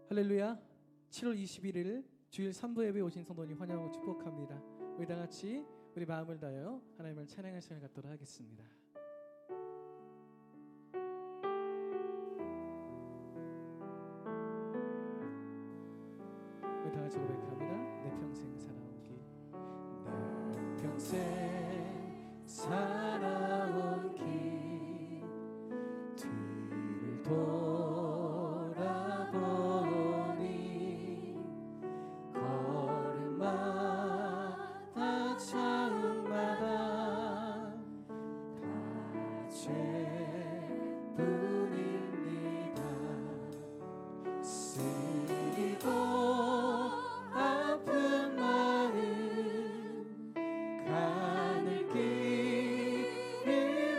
할렐루야. 7월 21일 주일 3부 예배에 오신 성도님 환영하고 축복합니다. 우리 다 같이 우리 마음을 다하여 하나님을 찬양할 시간을 갖도록 하겠습니다. 우리 다 같이 고백합니다. 내 평생 살아온 길, 내 평생 살아온 길, 뒤를 돌아보니 걸음마다 차음마다 다 죄뿐입니다. 쓰리고 아픈 마음 가는 길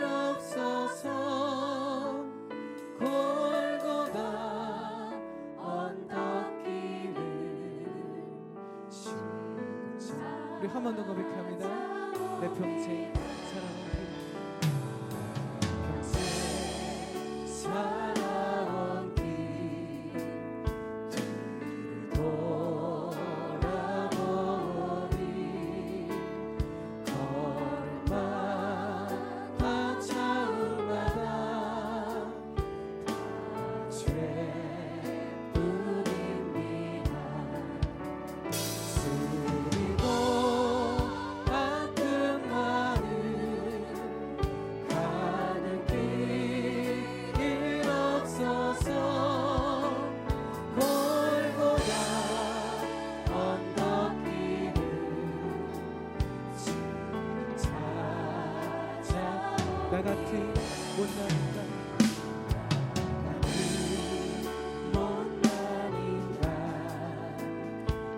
없어서 골고다 언덕길을 시군자. 우리 한 번 더 고백합니다. 내 평생 살아온 길, 평생 살아온 길, 뒤를 돌아보니 걸음마다 차음마다 다 죄뿐입니다. 쓰리고 아픈 마음 가는 길 없어서 골고다 언덕길을 지금 찾아 나 같은 못난 인간, 못난 인간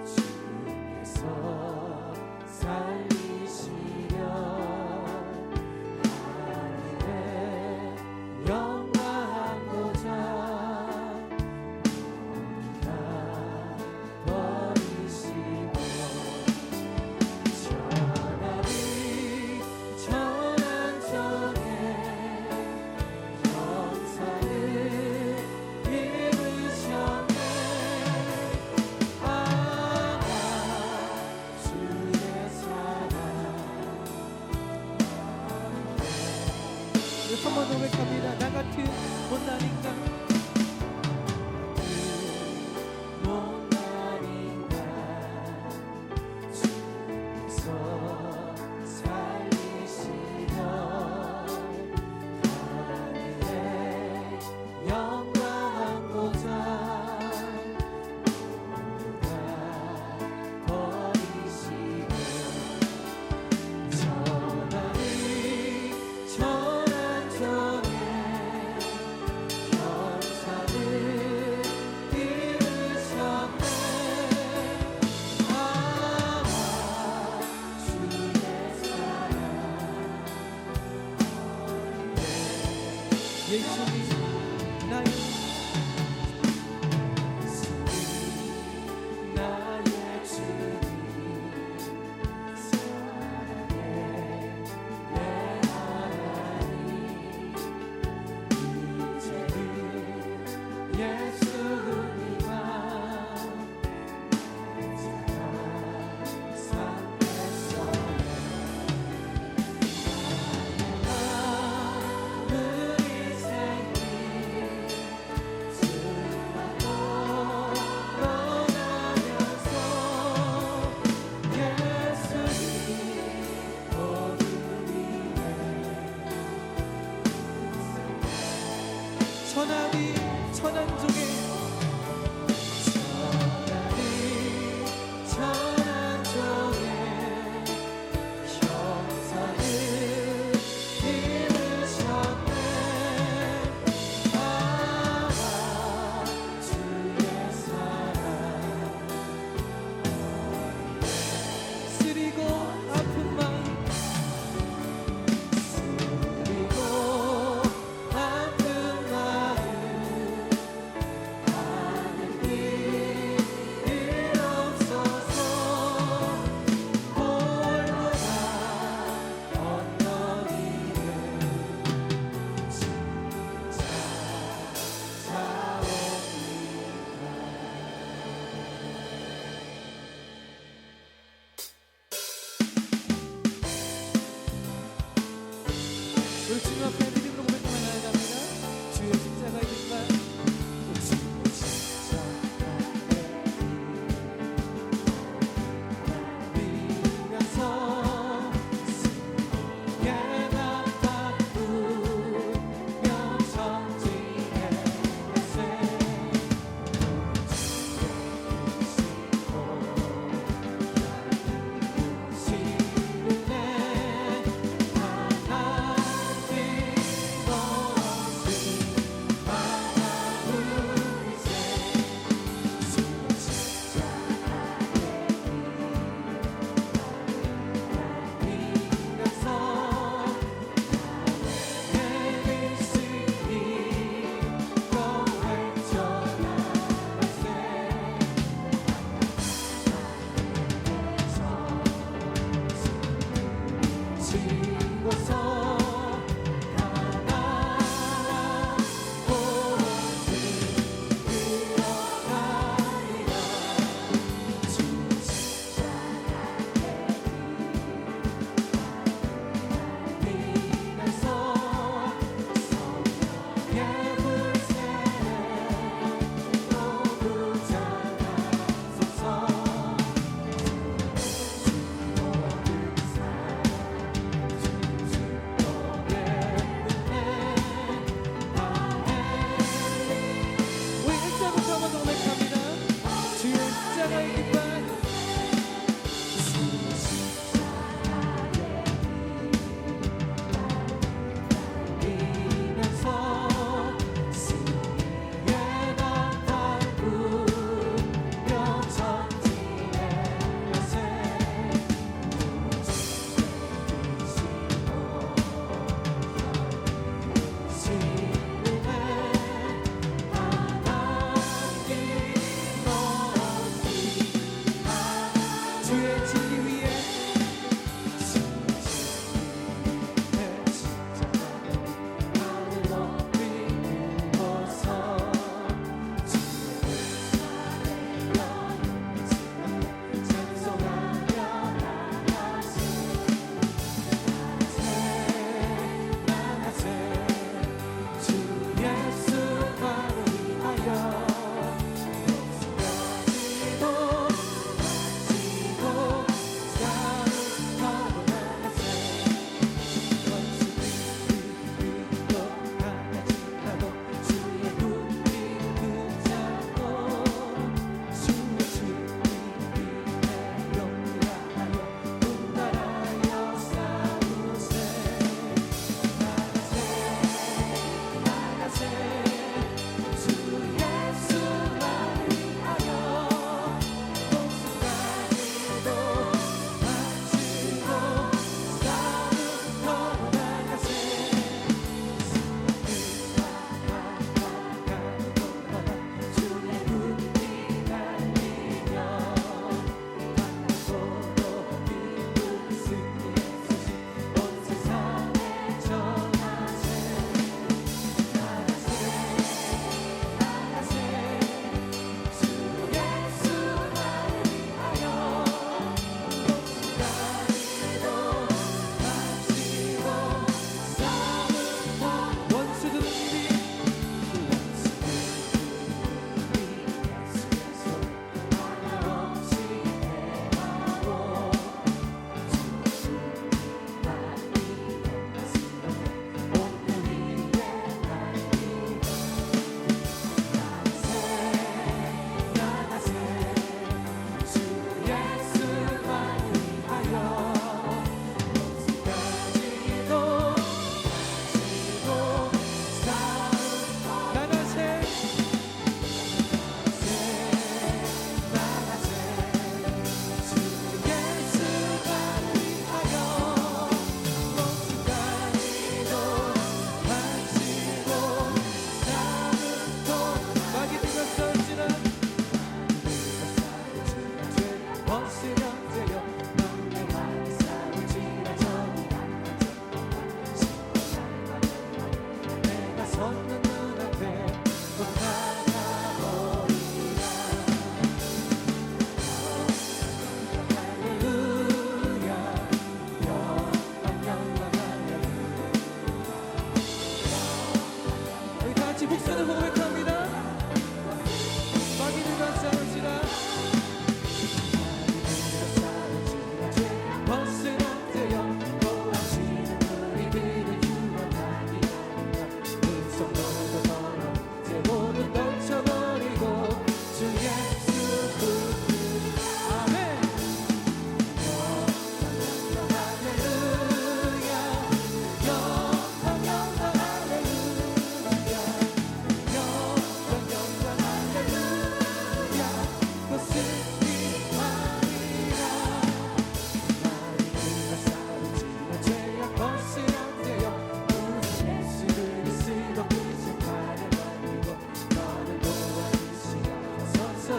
주께서 살리시려 하늘에 영광하고자 모두가 버리시고 전하리 전한 전에 영상을 이루셨네. 주의 사랑 한 번 더 고백합니다. 나 같은 못난 인간, 못난 인간 주께서 살리시려 하늘에 영광하고자 모두가 버리시고 전하리 전한 전에 영상을 이루셨네.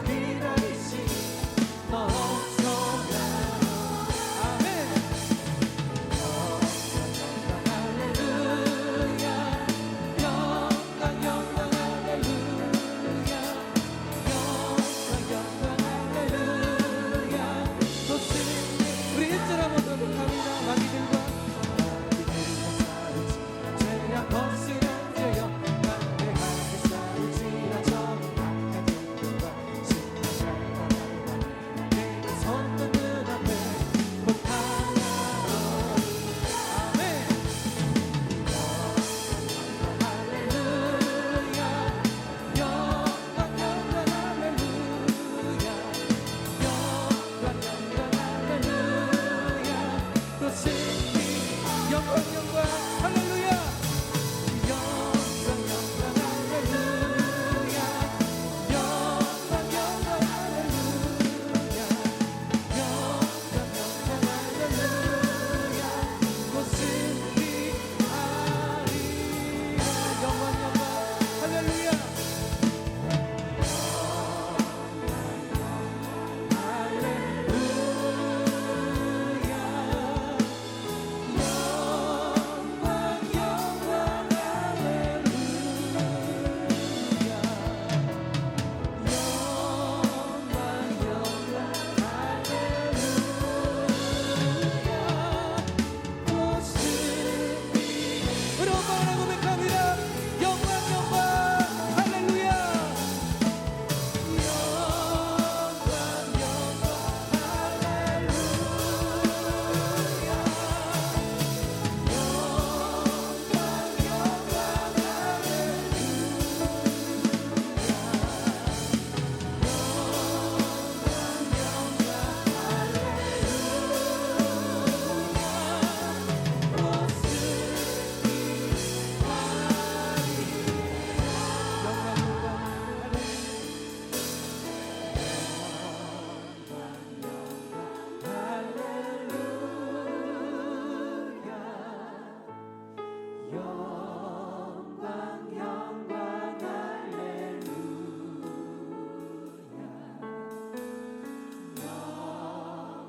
기다리시 너처럼 아멘. 할렐루야 영광 영광 할렐루야 영광 할렐루야 또 승리. 우리 1절 한번 더 합니다. 마귀들과 싸우지 죄악 벗으려 죄여 강대하게 싸우지라 저는 악한 영과 심판과 내게 섰던 눈앞에 곧 하나로니 아멘. 할렐루야 영광 영광 할렐루야 영광 할렐루야 또 승리 영광 영광 할렐루야 영광 영광 할렐루야 영광 영광 할렐루야 영광 영광 할렐루야 또 승리하리라 영광 영광 할렐루야 우리 원망을 고백합니다. 영광 영광 할렐루야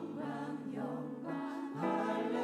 영광 영광 할렐루야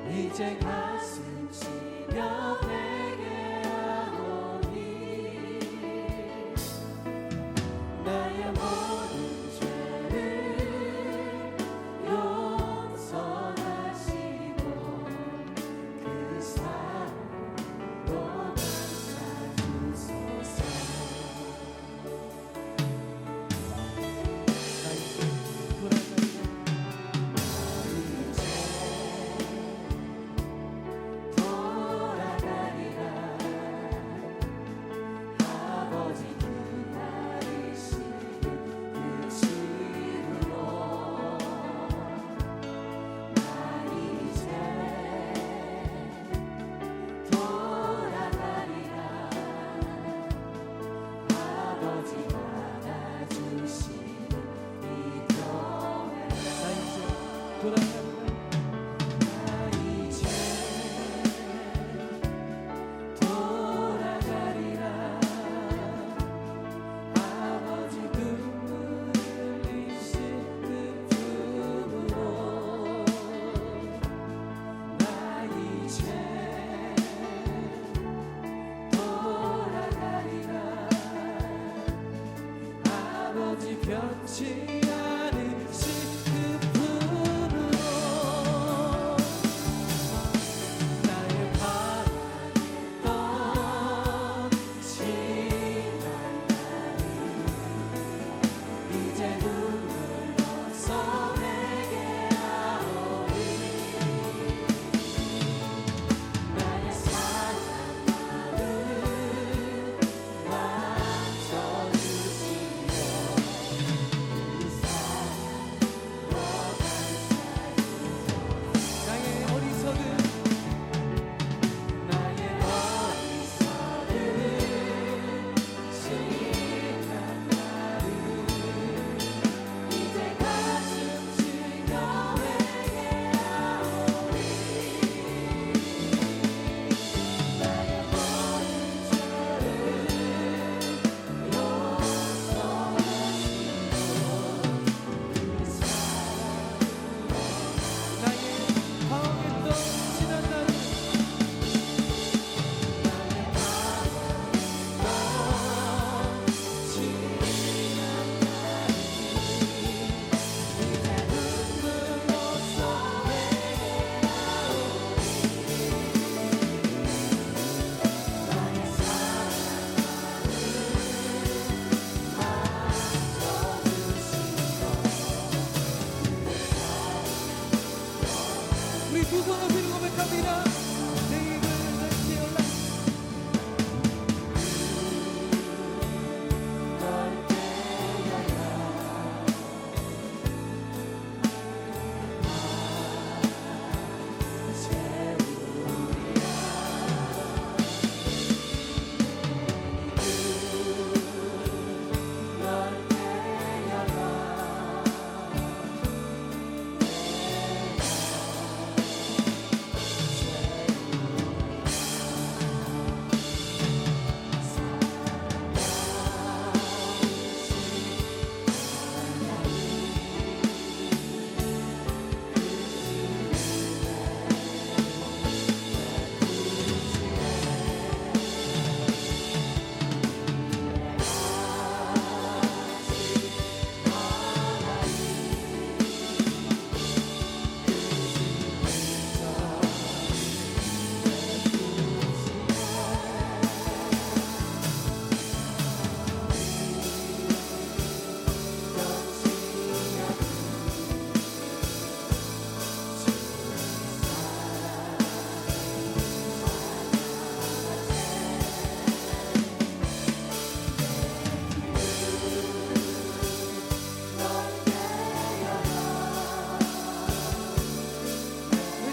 이제 가슴 치며 회개하오니 나의 모든 죄를 용서하시고 그 사랑으로 감싸주소서. 나의 돌아가리라 두 손 높이는 고백합니다. 내 입을 넓게 열라.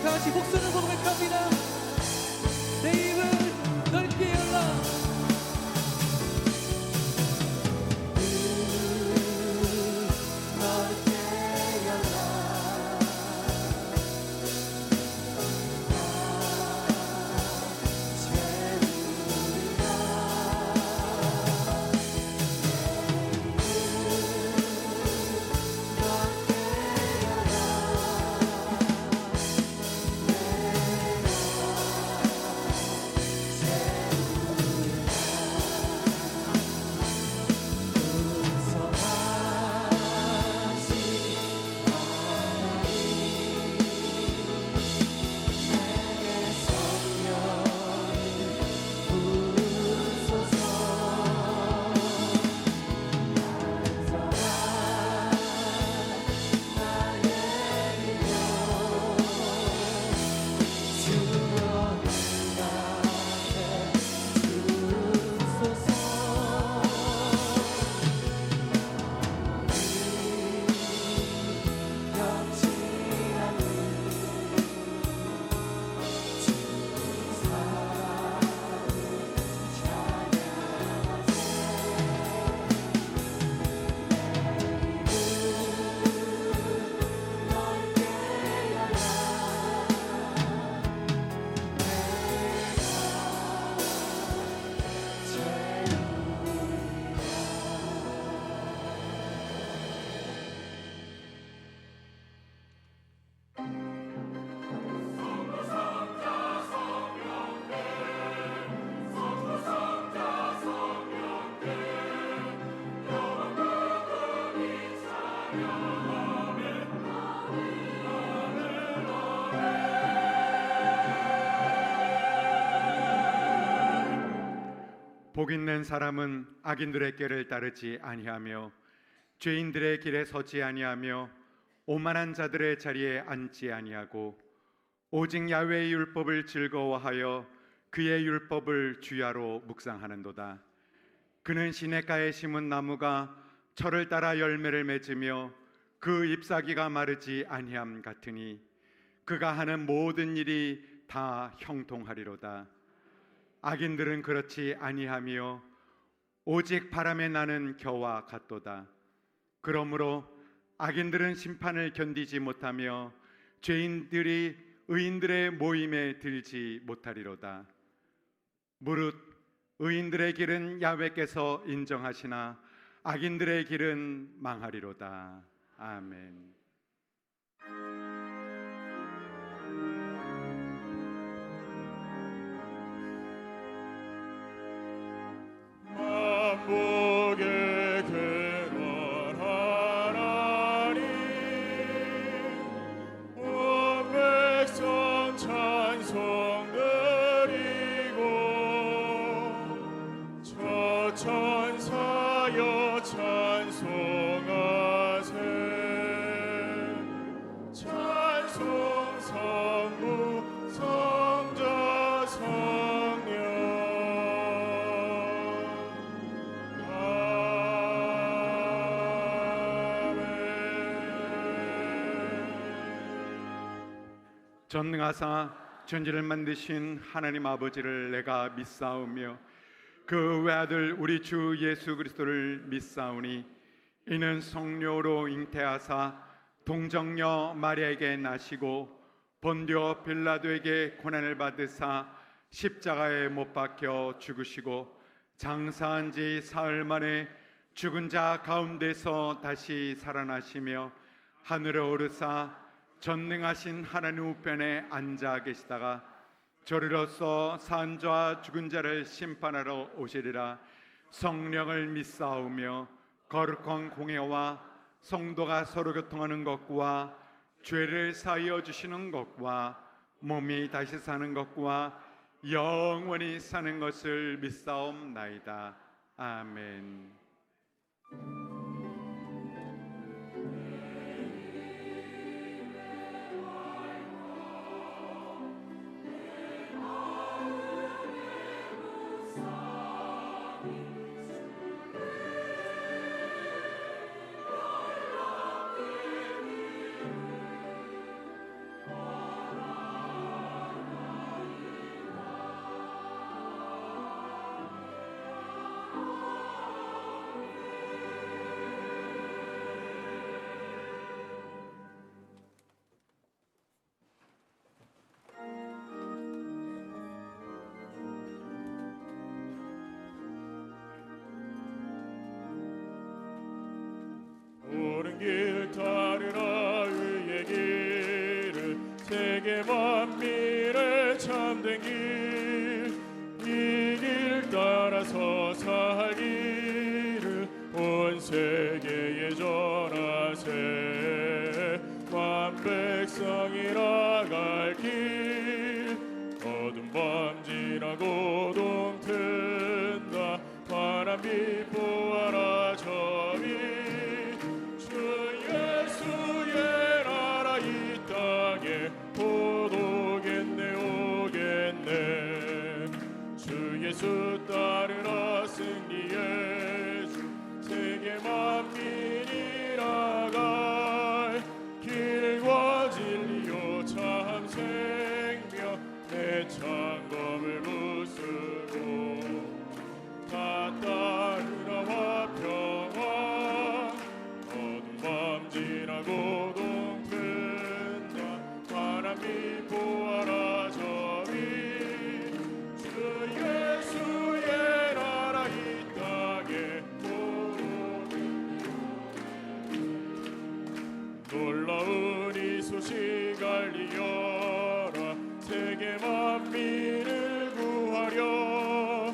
다시 목소리를 고백합니다. 내 입을 넓게 열라. 복 있는 사람은 악인들의 꾀를 따르지 아니하며 죄인들의 길에 서지 아니하며 오만한 자들의 자리에 앉지 아니하고 오직 야훼의 율법을 즐거워하여 그의 율법을 주야로 묵상하는도다. 그는 시냇가에 심은 나무가 철을 따라 열매를 맺으며 그 잎사귀가 마르지 아니함 같으니 그가 하는 모든 일이 다 형통하리로다. 악인들은 그렇지 아니하며 오직 바람에 나는 겨와 같도다. 그러므로 악인들은 심판을 견디지 못하며 죄인들이 의인들의 모임에 들지 못하리로다. 무릇 의인들의 길은 야훼께서 인정하시나 악인들의 길은 망하리로다. 아멘. 만복의 근원하나님 온 백성 찬송 드리고 저 천사여 찬송하세. 전능하사 천지를 만드신 하나님 아버지를 내가 믿사오며 그 외아들 우리 주 예수 그리스도를 믿사오니 이는 성령으로 잉태하사 동정녀 마리아에게 나시고 본디오 빌라도에게 고난을 받으사 십자가에 못 박혀 죽으시고 장사한 지 사흘 만에 죽은 자 가운데서 다시 살아나시며 하늘에 오르사 전능하신 하나님 우편에 앉아 계시다가 저리로서 산 자와 죽은 자를 심판하러 오시리라. 성령을 믿사오며 거룩한 공회와 성도가 서로 교통하는 것과 죄를 사하여 주시는 것과 몸이 다시 사는 것과 영원히 사는 것을 믿사옵나이다. 아멘. 옳은 길 따르라 의의 길을 세계 만민의 참된 길 이 길 따라서 살기를 온 세계에 전하세 만 백성이라 갈 길 어둠 밤 지나고 동튼다 바람이 보아라 저리 예수 따르라 승리의 주 세계 만민이라 갈 길과 진리요 참 생명 내 창검을 부수고 다 따르라 화평화 어둠 밤 지나고 동튼다 바람이 보아라 저리 예수의 나라 이 땅에 놀라운 이 소식 알리어라 세계 만민을 구하려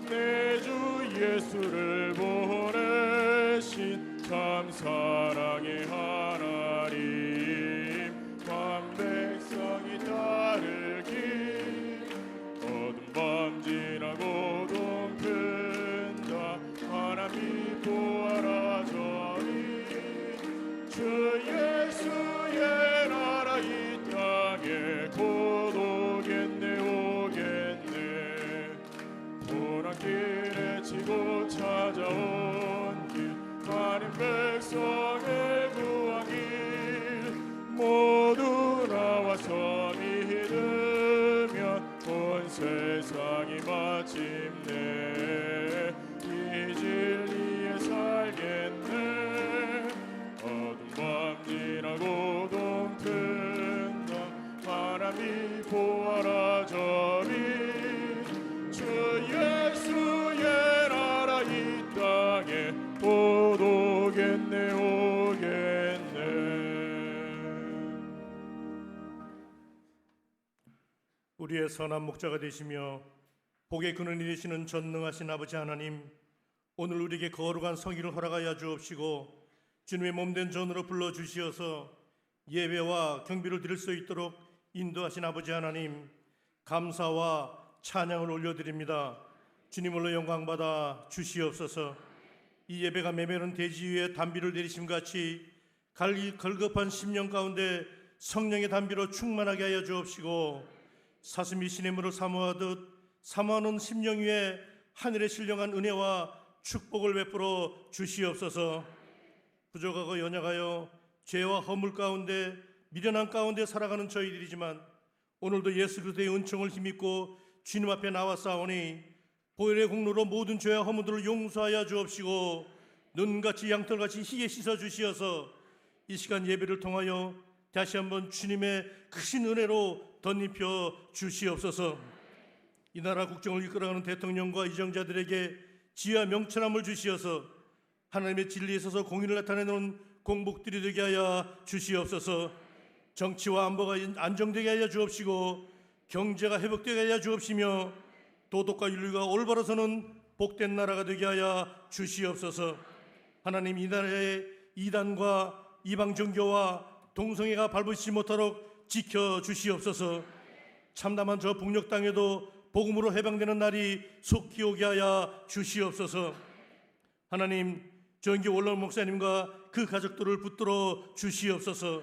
내 주 예수를 보내신 참 사랑의 하나님 만 백성이 따를 길 어둠 밤 지나고 동튼다 바람이 보아라 저리 주 예수의 나라 이 땅에 곧 오겠네 오겠네 고난길에 치고 찾아온 길 많은 백성을 구한 길 모두 나와서 믿으면 온 세상이 마침내 이 진리에 살겠네 어둠 밤 지나고 동튼다 바람이 보아라 저리 주 예수의 나라 이 땅에 곧 오겠네 오겠네. 우리의 선한 목자가 되시며 복의 근원이 되시는 전능하신 아버지 하나님, 오늘 우리에게 거룩한 성의를 허락하여 주옵시고 주님의 몸된 전으로 불러주시어서 예배와 경비를 드릴 수 있도록 인도하신 아버지 하나님, 감사와 찬양을 올려드립니다. 주님으로 영광받아 주시옵소서. 이 예배가 메마른 대지 위에 단비를 내리심같이 걸급한 심령 가운데 성령의 단비로 충만하게 하여 주옵시고 사슴이 시냇물을 사모하듯 사모하는 심령 위에 하늘의 신령한 은혜와 축복을 베풀어 주시옵소서. 부족하고 연약하여 죄와 허물 가운데 미련한 가운데 살아가는 저희들이지만 오늘도 예수 그리스도의 은총을 힘입고 주님 앞에 나와 싸우니 보혈의 공로로 모든 죄와 허물들을 용서하여 주옵시고 눈같이 양털같이 희게 씻어 주시어서 이 시간 예배를 통하여 다시 한번 주님의 크신 은혜로 덧입혀 주시옵소서. 이 나라 국정을 이끌어가는 대통령과 이정자들에게 지혜와 명철함을 주시어서 하나님의 진리에 서서 공의를 나타내는 공복들이 되게 하여 주시옵소서. 정치와 안보가 안정되게 하여 주옵시고 경제가 회복되게 하여 주옵시며 도덕과 윤리가 올바로 서는 복된 나라가 되게 하여 주시옵소서. 하나님, 이 나라의 이단과 이방 종교와 동성애가 밟으시지 못하도록 지켜 주시옵소서. 참담한 저 북녘 땅에도 복음으로 해방되는 날이 속히 오게 하여 주시옵소서. 하나님, 정기 원로 목사님과 그 가족들을 붙들어 주시옵소서.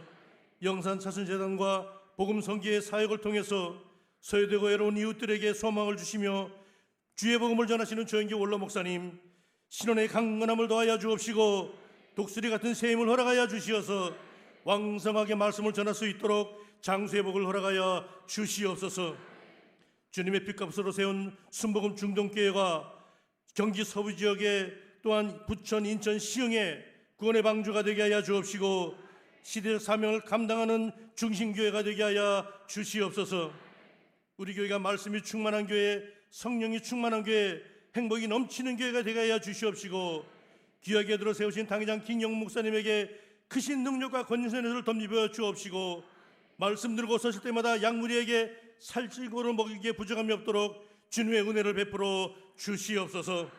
영산 차순재단과 복음 선교의 사역을 통해서 소외되고 외로운 이웃들에게 소망을 주시며 주의 복음을 전하시는 조영기 원로 목사님, 신원의 강건함을 더하여 주옵시고 독수리 같은 새 힘을 허락하여 주시어서 왕성하게 말씀을 전할 수 있도록 장수의 복을 허락하여 주시옵소서. 주님의 핏값으로 세운 순복음 중동교회가 경기 서부 지역에 또한 부천, 인천, 시흥에 구원의 방주가 되게 하여 주옵시고 시대적 사명을 감당하는 중심교회가 되게 하여 주시옵소서. 우리 교회가 말씀이 충만한 교회, 성령이 충만한 교회, 행복이 넘치는 교회가 되게 하여 주시옵시고 귀하게 들어 세우신 당회장 김영 목사님에게 크신 능력과 권세를 덧입어 주옵시고 말씀 들고 서실 때마다 양무리에게 살찔고를 먹이기에 부족함이 없도록 주님의 은혜를 베풀어 주시옵소서.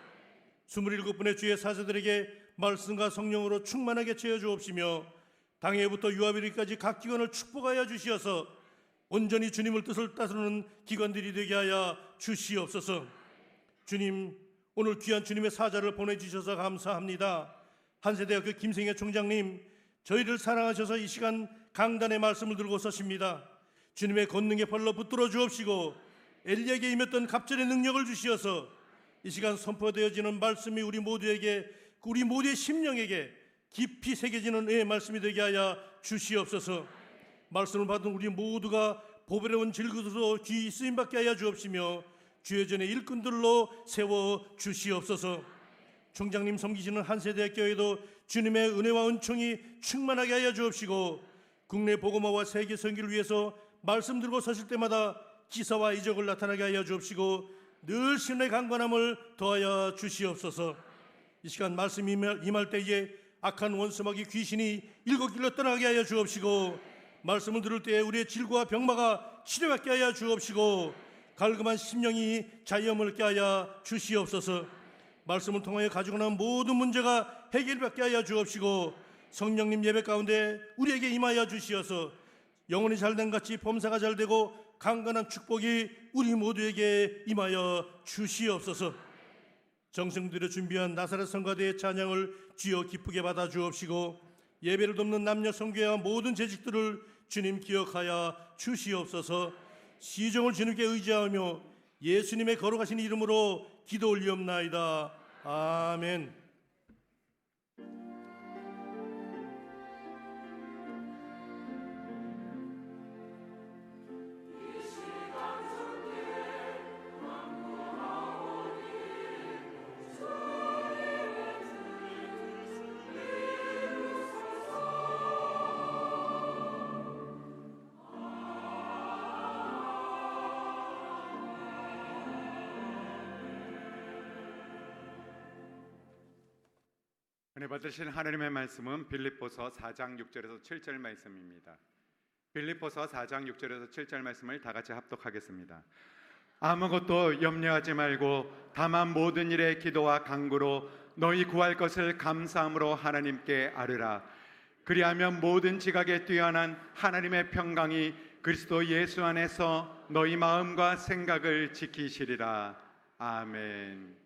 27분의 주의 사자들에게 말씀과 성령으로 충만하게 채워 주옵시며 당해부터 유아비리까지 각 기관을 축복하여 주시어서 온전히 주님을 뜻을 따르는 기관들이 되게 하여 주시옵소서. 주님, 오늘 귀한 주님의 사자를 보내주셔서 감사합니다. 한세대학교 김생애 총장님, 저희를 사랑하셔서 이 시간 강단의 말씀을 들고 서십니다. 주님의 권능의 팔로 붙들어 주옵시고 엘리에게 임했던 갑절의 능력을 주시어서 이 시간 선포되어지는 말씀이 우리 모두에게, 우리 모두의 심령에게 깊이 새겨지는 은혜의 말씀이 되게 하여 주시옵소서. 말씀을 받은 우리 모두가 보배로운 질그릇으로 귀 쓰임받게 하여 주옵시며 주의 전에 일꾼들로 세워 주시옵소서. 총장님 섬기시는 한세대학교에도 주님의 은혜와 은총이 충만하게 하여 주옵시고 국내 복음화와 세계 선교를 위해서 말씀 들고 서실 때마다 기사와 이적을 나타나게 하여 주옵시고 늘 신의 강건함을 더하여 주시옵소서. 이 시간 말씀 임할 때에 악한 원수마귀 귀신이 일곱 길로 떠나게 하여 주옵시고 말씀을 들을 때에 우리의 질고와 병마가 치료받게 하여 주옵시고 갈급한 심령이 자유함을 얻게 하여 주시옵소서. 말씀을 통하여 가지고 나온 모든 문제가 해결받게 하여 주옵시고 성령님 예배 가운데 우리에게 임하여 주시어서 영혼이 잘된 같이 범사가 잘되고 강건한 축복이 우리 모두에게 임하여 주시옵소서. 정성 들여 준비한 나사렛 성가대의 찬양을 주여 기쁘게 받아 주옵시고 예배를 돕는 남녀 성교회와 모든 재직들을 주님 기억하여 주시옵소서. 시종을 주님께 의지하며 예수님의 거룩하신 이름으로 기도 올리옵나이다. 아멘. 은혜 받으신 하나님의 말씀은 빌립보서 4장 6절에서 7절 말씀입니다. 빌립보서 4장 6절에서 7절 말씀을 다 같이 합독하겠습니다. 아무것도 염려하지 말고 다만 모든 일에 기도와 간구로 너희 구할 것을 감사함으로 하나님께 아뢰라. 그리하면 모든 지각에 뛰어난 하나님의 평강이 그리스도 예수 안에서 너희 마음과 생각을 지키시리라. 아멘.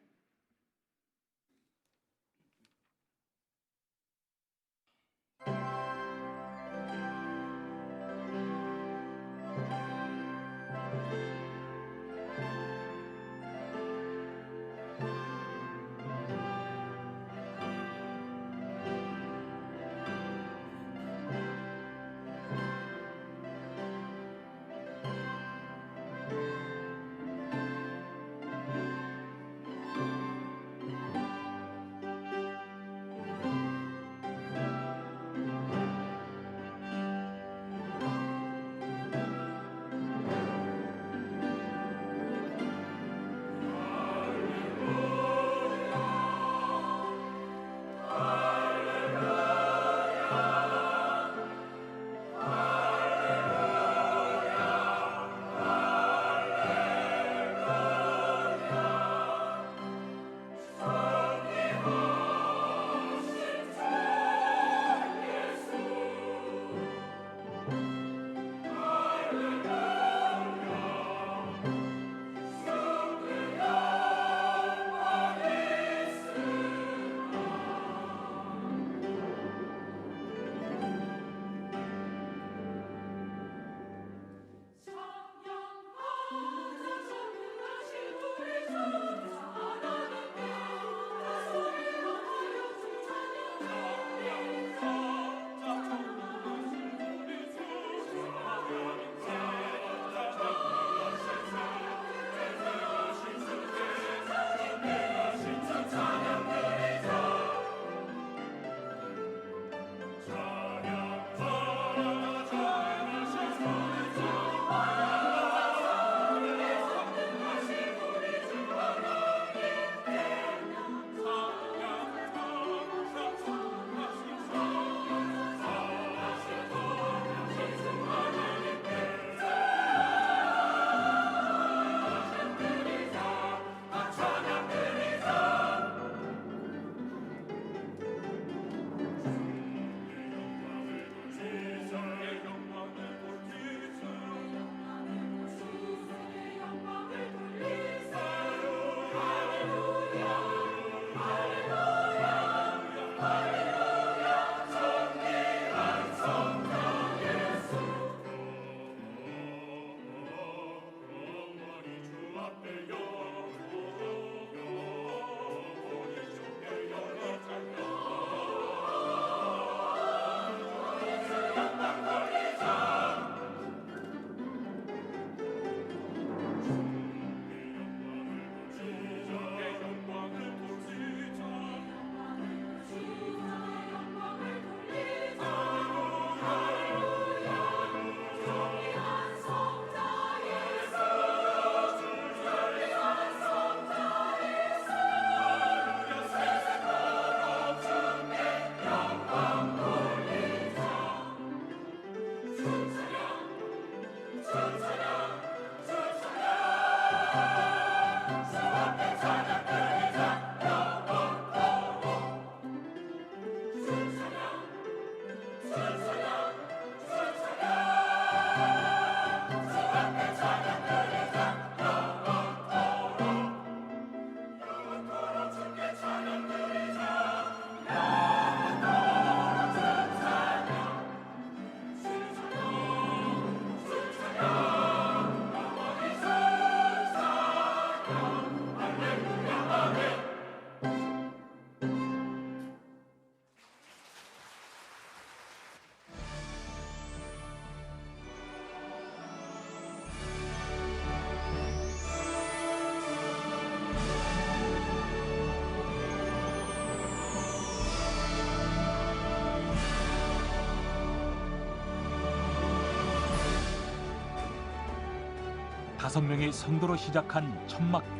5명의 성도로 시작한 천막교회.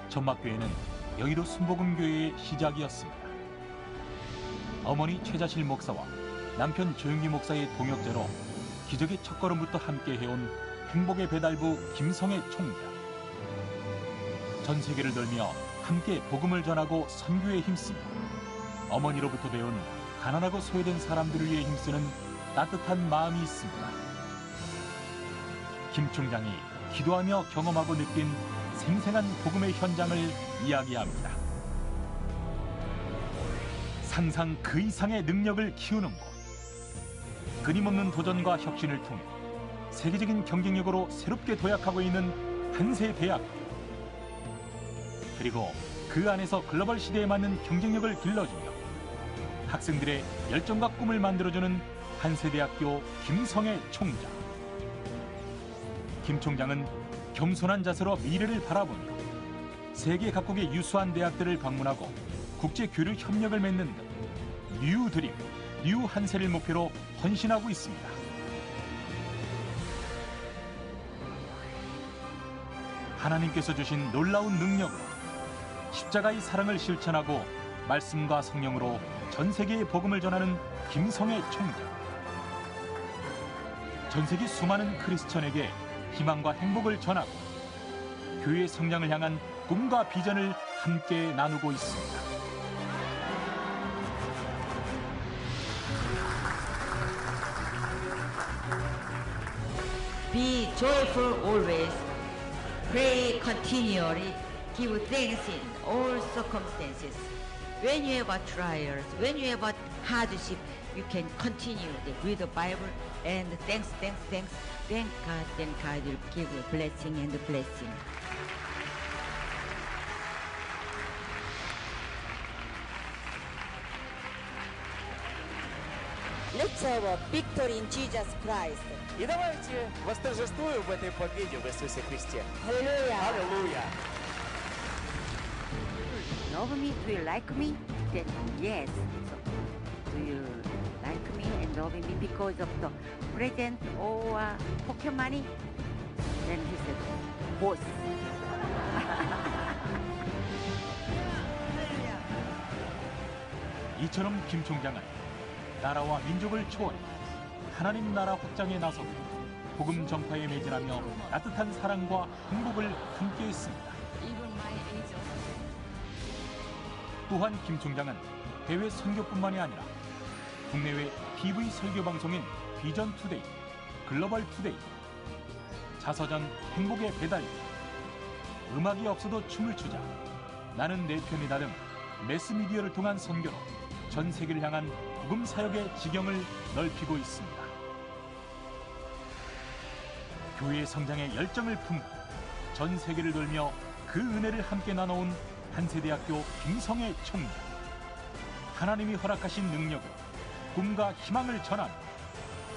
천막교회는 여의도 순복음교회의 시작이었습니다. 어머니 최자실 목사와 남편 조영기 목사의 동역자로 기적의 첫걸음부터 함께 해온 행복의 배달부 김성애 총장. 전 세계를 돌며 함께 복음을 전하고 선교에 힘쓰며 어머니로부터 배운 가난하고 소외된 사람들을 위해 힘쓰는 따뜻한 마음이 있습니다. 김 총장이 기도하며 경험하고 느낀 생생한 복음의 현장을 이야기합니다. 상상 그 이상의 능력을 키우는 곳. 끊임없는 도전과 혁신을 통해 세계적인 경쟁력으로 새롭게 도약하고 있는 한세대학교. 그리고 그 안에서 글로벌 시대에 맞는 경쟁력을 길러주며 학생들의 열정과 꿈을 만들어주는 한세대학교 김성애 총장. 김 총장은 겸손한 자세로 미래를 바라보며 세계 각국의 유수한 대학들을 방문하고 국제 교류 협력을 맺는 등 뉴 드림, 뉴 한세를 목표로 헌신하고 있습니다. 하나님께서 주신 놀라운 능력으로 십자가의 사랑을 실천하고 말씀과 성령으로 전 세계에 복음을 전하는 김성애 총장. 전 세계 수많은 크리스천에게 희망과 행복을 전하고 교회의 성장을 향한 꿈과 비전을 함께 나누고 있습니다. Be joyful always, pray continually, give thanks in all circumstances. When you have trials, when you have hardship, you can continue to read the Bible and thanks. Thank God, then God will give you blessing and blessing. Let's have a victory in Jesus Christ. И давайте восторжествуем в этой победе в Иисусе Христе. Hallelujah. Аллилуйя! Love me? Do you like me? Then yes. So, do you like me and love me because of the present or pocket money? Then he said, both. 이처럼 김 총장은 나라와 민족을 초월해 하나님 나라 확장에 나서고 복음 전파에 매진하며 따뜻한 사랑과 행복을 함께했습니다. 또한 김 총장은 해외 선교뿐만이 아니라 국내외 TV 설교 방송인 비전 투데이, 글로벌 투데이, 자서전 행복의 배달, 음악이 없어도 춤을 추자, 나는 내 편이다 등 매스미디어를 통한 선교로 전 세계를 향한 복음 사역의 지경을 넓히고 있습니다. 교회의 성장에 열정을 품고 전 세계를 돌며 그 은혜를 함께 나눠온 한세대학교 김성애 총장. 하나님이 허락하신 능력으로 꿈과 희망을 전하며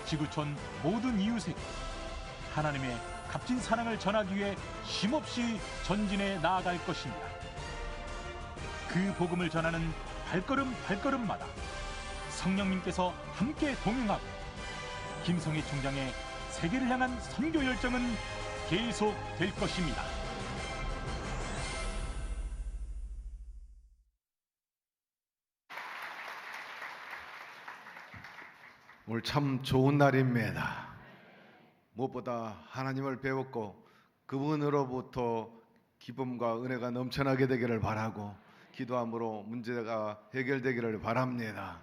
지구촌 모든 이웃에게 하나님의 값진 사랑을 전하기 위해 쉼없이 전진해 나아갈 것입니다. 그 복음을 전하는 발걸음마다 성령님께서 함께 동행하고 김성애 총장의 세계를 향한 선교 열정은 계속될 것입니다. 오늘 참 좋은 날입니다. 무엇보다 하나님을 배웠고 그분으로부터 기쁨과 은혜가 넘쳐나게 되기를 바라고 기도함으로 문제가 해결되기를 바랍니다.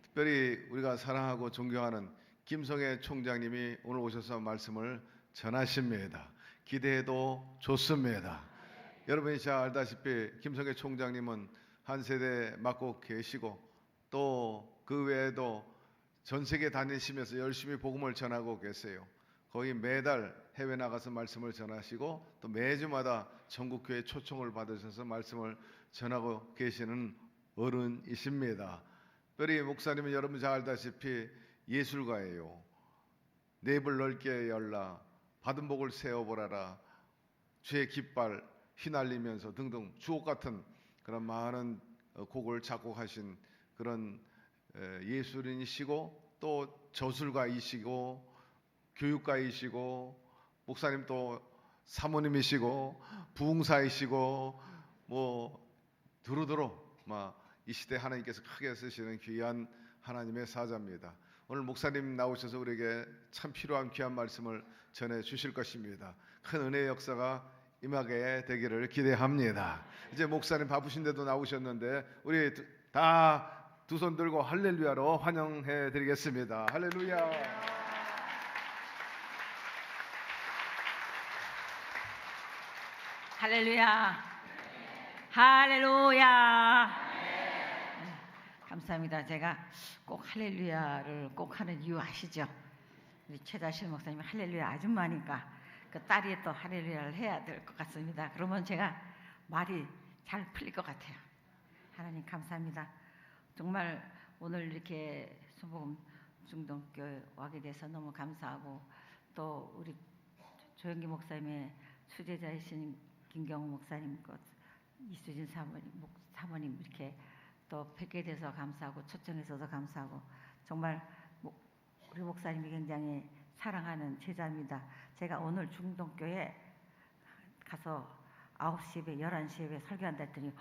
특별히 우리가 사랑하고 존경하는 김성애 총장님이 오늘 오셔서 말씀을 전하십니다. 기대해도 좋습니다. 여러분이 잘 알다시피 김성애 총장님은 한 세대 맡고 계시고 또 그 외에도 전 세계 다니시면서 열심히 복음을 전하고 계세요. 거의 매달 해외 나가서 말씀을 전하시고 또 매주마다 전국교회 초청을 받으셔서 말씀을 전하고 계시는 어른이십니다. 특별히 목사님은 여러분 잘 알다시피 예술가예요. 내 입을 넓게 열라, 받은 복을 세어보라라, 주의 깃발 휘날리면서 등등 주옥 같은 그런 많은 곡을 작곡하신 그런 예술인이시고 또 저술가이시고 교육가이시고 목사님 또 사모님이시고 부흥사이시고 뭐 두루두루 이 시대 하나님께서 크게 쓰시는 귀한 하나님의 사자입니다. 오늘 목사님 나오셔서 우리에게 참 필요한 귀한 말씀을 전해 주실 것입니다. 큰 은혜의 역사가 임하게 되기를 기대합니다. 이제 목사님 바쁘신데도 나오셨는데 우리 다 두 손 들고 할렐루야로 환영해 드리겠습니다. 할렐루야. 할렐루야. 할렐루야. 감사합니다. 제가 꼭 할렐루야를 꼭 하는 이유 아시죠? 우리 최다실 목사님 할렐루야 아줌마니까 그 딸이 또 할렐루야를 해야 될 것 같습니다. 그러면 제가 말이 잘 풀릴 것 같아요. 하나님 감사합니다. 정말 오늘 이렇게 순복음 중동교회 와게 돼서 너무 감사하고 또 우리 조영기 목사님의 수제자이신 김경호 목사님, 이수진 사모님 이렇게 또 뵙게 돼서 감사하고 초청해서도 감사하고 정말 우리 목사님이 굉장히 사랑하는 제자입니다. 제가 오늘 중동교회 가서 9시 예배, 11시 예배 설교한다 했더니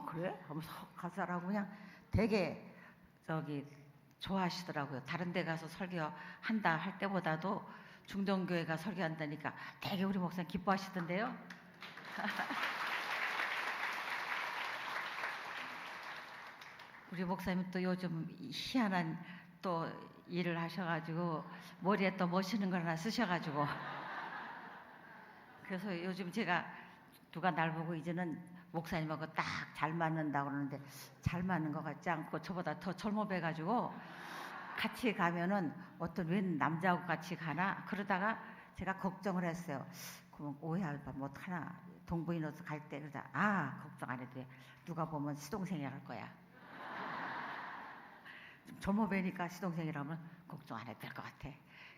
그래? 하면서 가서라고 그냥 되게 좋아하시더라고요. 다른 데 가서 설교한다 할 때보다도 중동교회가 설교한다니까 되게 우리 목사님 기뻐하시던데요. 우리 목사님 또 요즘 희한한 또 일을 하셔가지고 머리에 또 멋있는 걸 하나 쓰셔가지고 그래서 요즘 제가 누가 날 보고 이제는 목사님하고 딱 잘 맞는다고 그러는데 잘 맞는 것 같지 않고 저보다 더 젊어 뵈가지고 같이 가면은 어떤 웬 남자하고 같이 가나 그러다가 제가 걱정을 했어요. 그럼 오해할까 못하나 동부인으로서 갈 때 그러다 걱정 안 해도 돼. 누가 보면 시동생이라 할 거야. 좀 젊어 뵈니까 시동생이라면 걱정 안 해도 될 것 같아.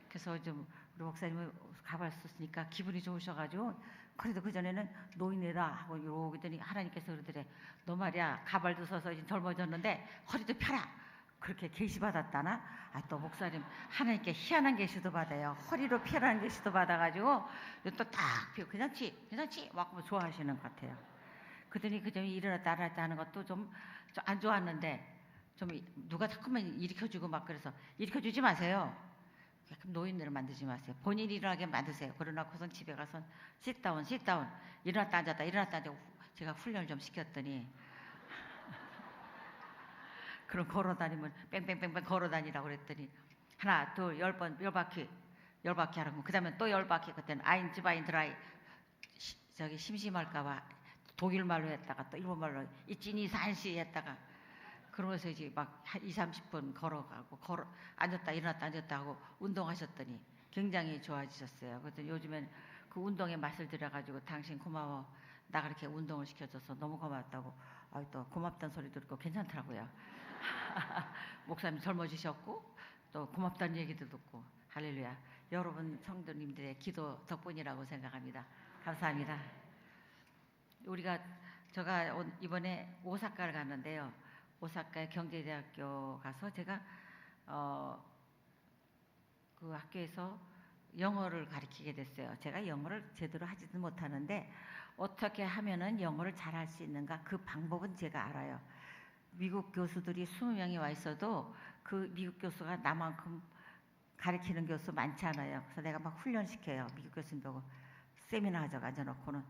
그래서 좀 우리 목사님을 가봤었으니까 기분이 좋으셔가지고 그래도 그전에는 노인이라 하고 이러더니 하나님께서 그러더래. 너 말이야 가발도 써서 이제 젊어졌는데 허리도 펴라. 그렇게 계시 받았다나? 또 목사님 하나님께 희한한 계시도 받아요. 허리로 펴라는 계시도 받아가지고 또 딱 펴. 괜찮지? 막 좋아하시는 것 같아요. 그러더니 그전에 일어났다 하는 것도 좀 안 좋았는데 좀 누가 자꾸만 일으켜주고 막 그래서 일으켜주지 마세요. 그럼 노인들을 만들지 마세요. 본인이 일어나게 만드세요. 그러나고선 집에 가서 sit down. 일어났다 앉았다 제가 훈련을 좀 시켰더니 그럼 걸어다니면 뺑뺑뺑뺑 걸어다니라고 그랬더니 하나 둘 10번 10바퀴 하라고 그 다음에 또 10바퀴 그때는 아인즈바인드라이 심심할까봐 독일말로 했다가 또 일본말로 이찌니 산시 했다가 그러면서 이제 막 20-30분 걸어가고 앉았다 일어났다 앉았다 하고 운동하셨더니 굉장히 좋아지셨어요. 그래서 요즘엔 그 운동에 맛을 들여가지고 당신 고마워. 나 그렇게 운동을 시켜줘서 너무 고맙다고 또 고맙다는 소리도 듣고 괜찮더라고요. 목사님 젊어지셨고 또 고맙다는 얘기도 듣고 할렐루야. 여러분 성도님들의 기도 덕분이라고 생각합니다. 감사합니다. 제가 이번에 오사카를 갔는데요. 오사카의 경제대학교 가서 제가 그 학교에서 영어를 가르치게 됐어요. 제가 영어를 제대로 하지도 못하는데 어떻게 하면은 영어를 잘할 수 있는가 그 방법은 제가 알아요. 미국 교수들이 20명이 와 있어도 그 미국 교수가 나만큼 가르치는 교수 많지 않아요. 그래서 내가 막 훈련시켜요. 미국 교수님 보고 세미나 하자고 앉아놓고는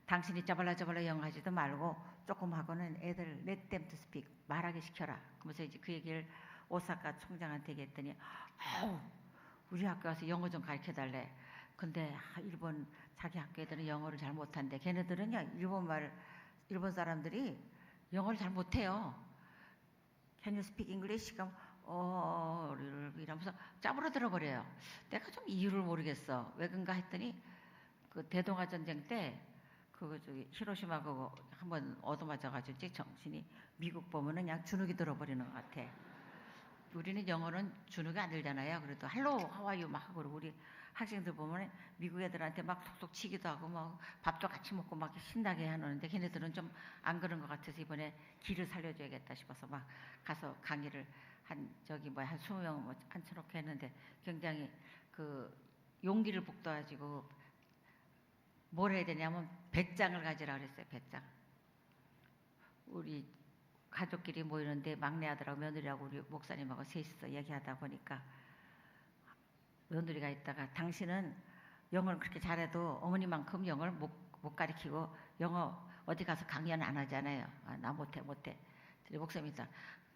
당신이 짜발라 영어 하지도 말고 조금 하고는 애들 let them to speak 말하게 시켜라. 그러면서 이제 그 얘기를 오사카 총장한테 얘기했더니 우리 학교 와서 영어 좀 가르쳐달래. 근데 일본 자기 학교 애들은 영어를 잘 못한대. 걔네들은요 일본 사람들이 영어를 잘 못해요. Can you speak English? 그럼 이러면서 짜부러들어 버려요. 내가 좀 이유를 모르겠어. 왜 그런가 했더니 그 대동아 전쟁 때 히로시마 그거 한번 얻어맞아가지고 정신이 미국 보면은 그냥 주눅이 들어버리는 것 같아. 우리는 영어는 주눅이 안 들잖아요. 그래도 할로 하와이유 막 하고 우리 학생들 보면 미국 애들한테 막 톡톡 치기도 하고 막 밥도 같이 먹고 막 신나게 하는데 걔네들은 좀 안 그런 것 같아서 이번에 길을 살려줘야겠다 싶어서 막 가서 강의를 한 20명 앉혀놓고 했는데 굉장히 그 용기를 북돋아가지고 뭘 해야 되냐면 배짱을 가지라 그랬어요. 배짱. 우리 가족끼리 모이는데 막내 아들하고 며느리하고 우리 목사님하고 셋이서 얘기하다 보니까 며느리가 있다가 당신은 영어를 그렇게 잘해도 어머니만큼 영어를 못 가르치고 영어 어디 가서 강연 안 하잖아요. 아, 나 못해. 근데 목사님이 있다.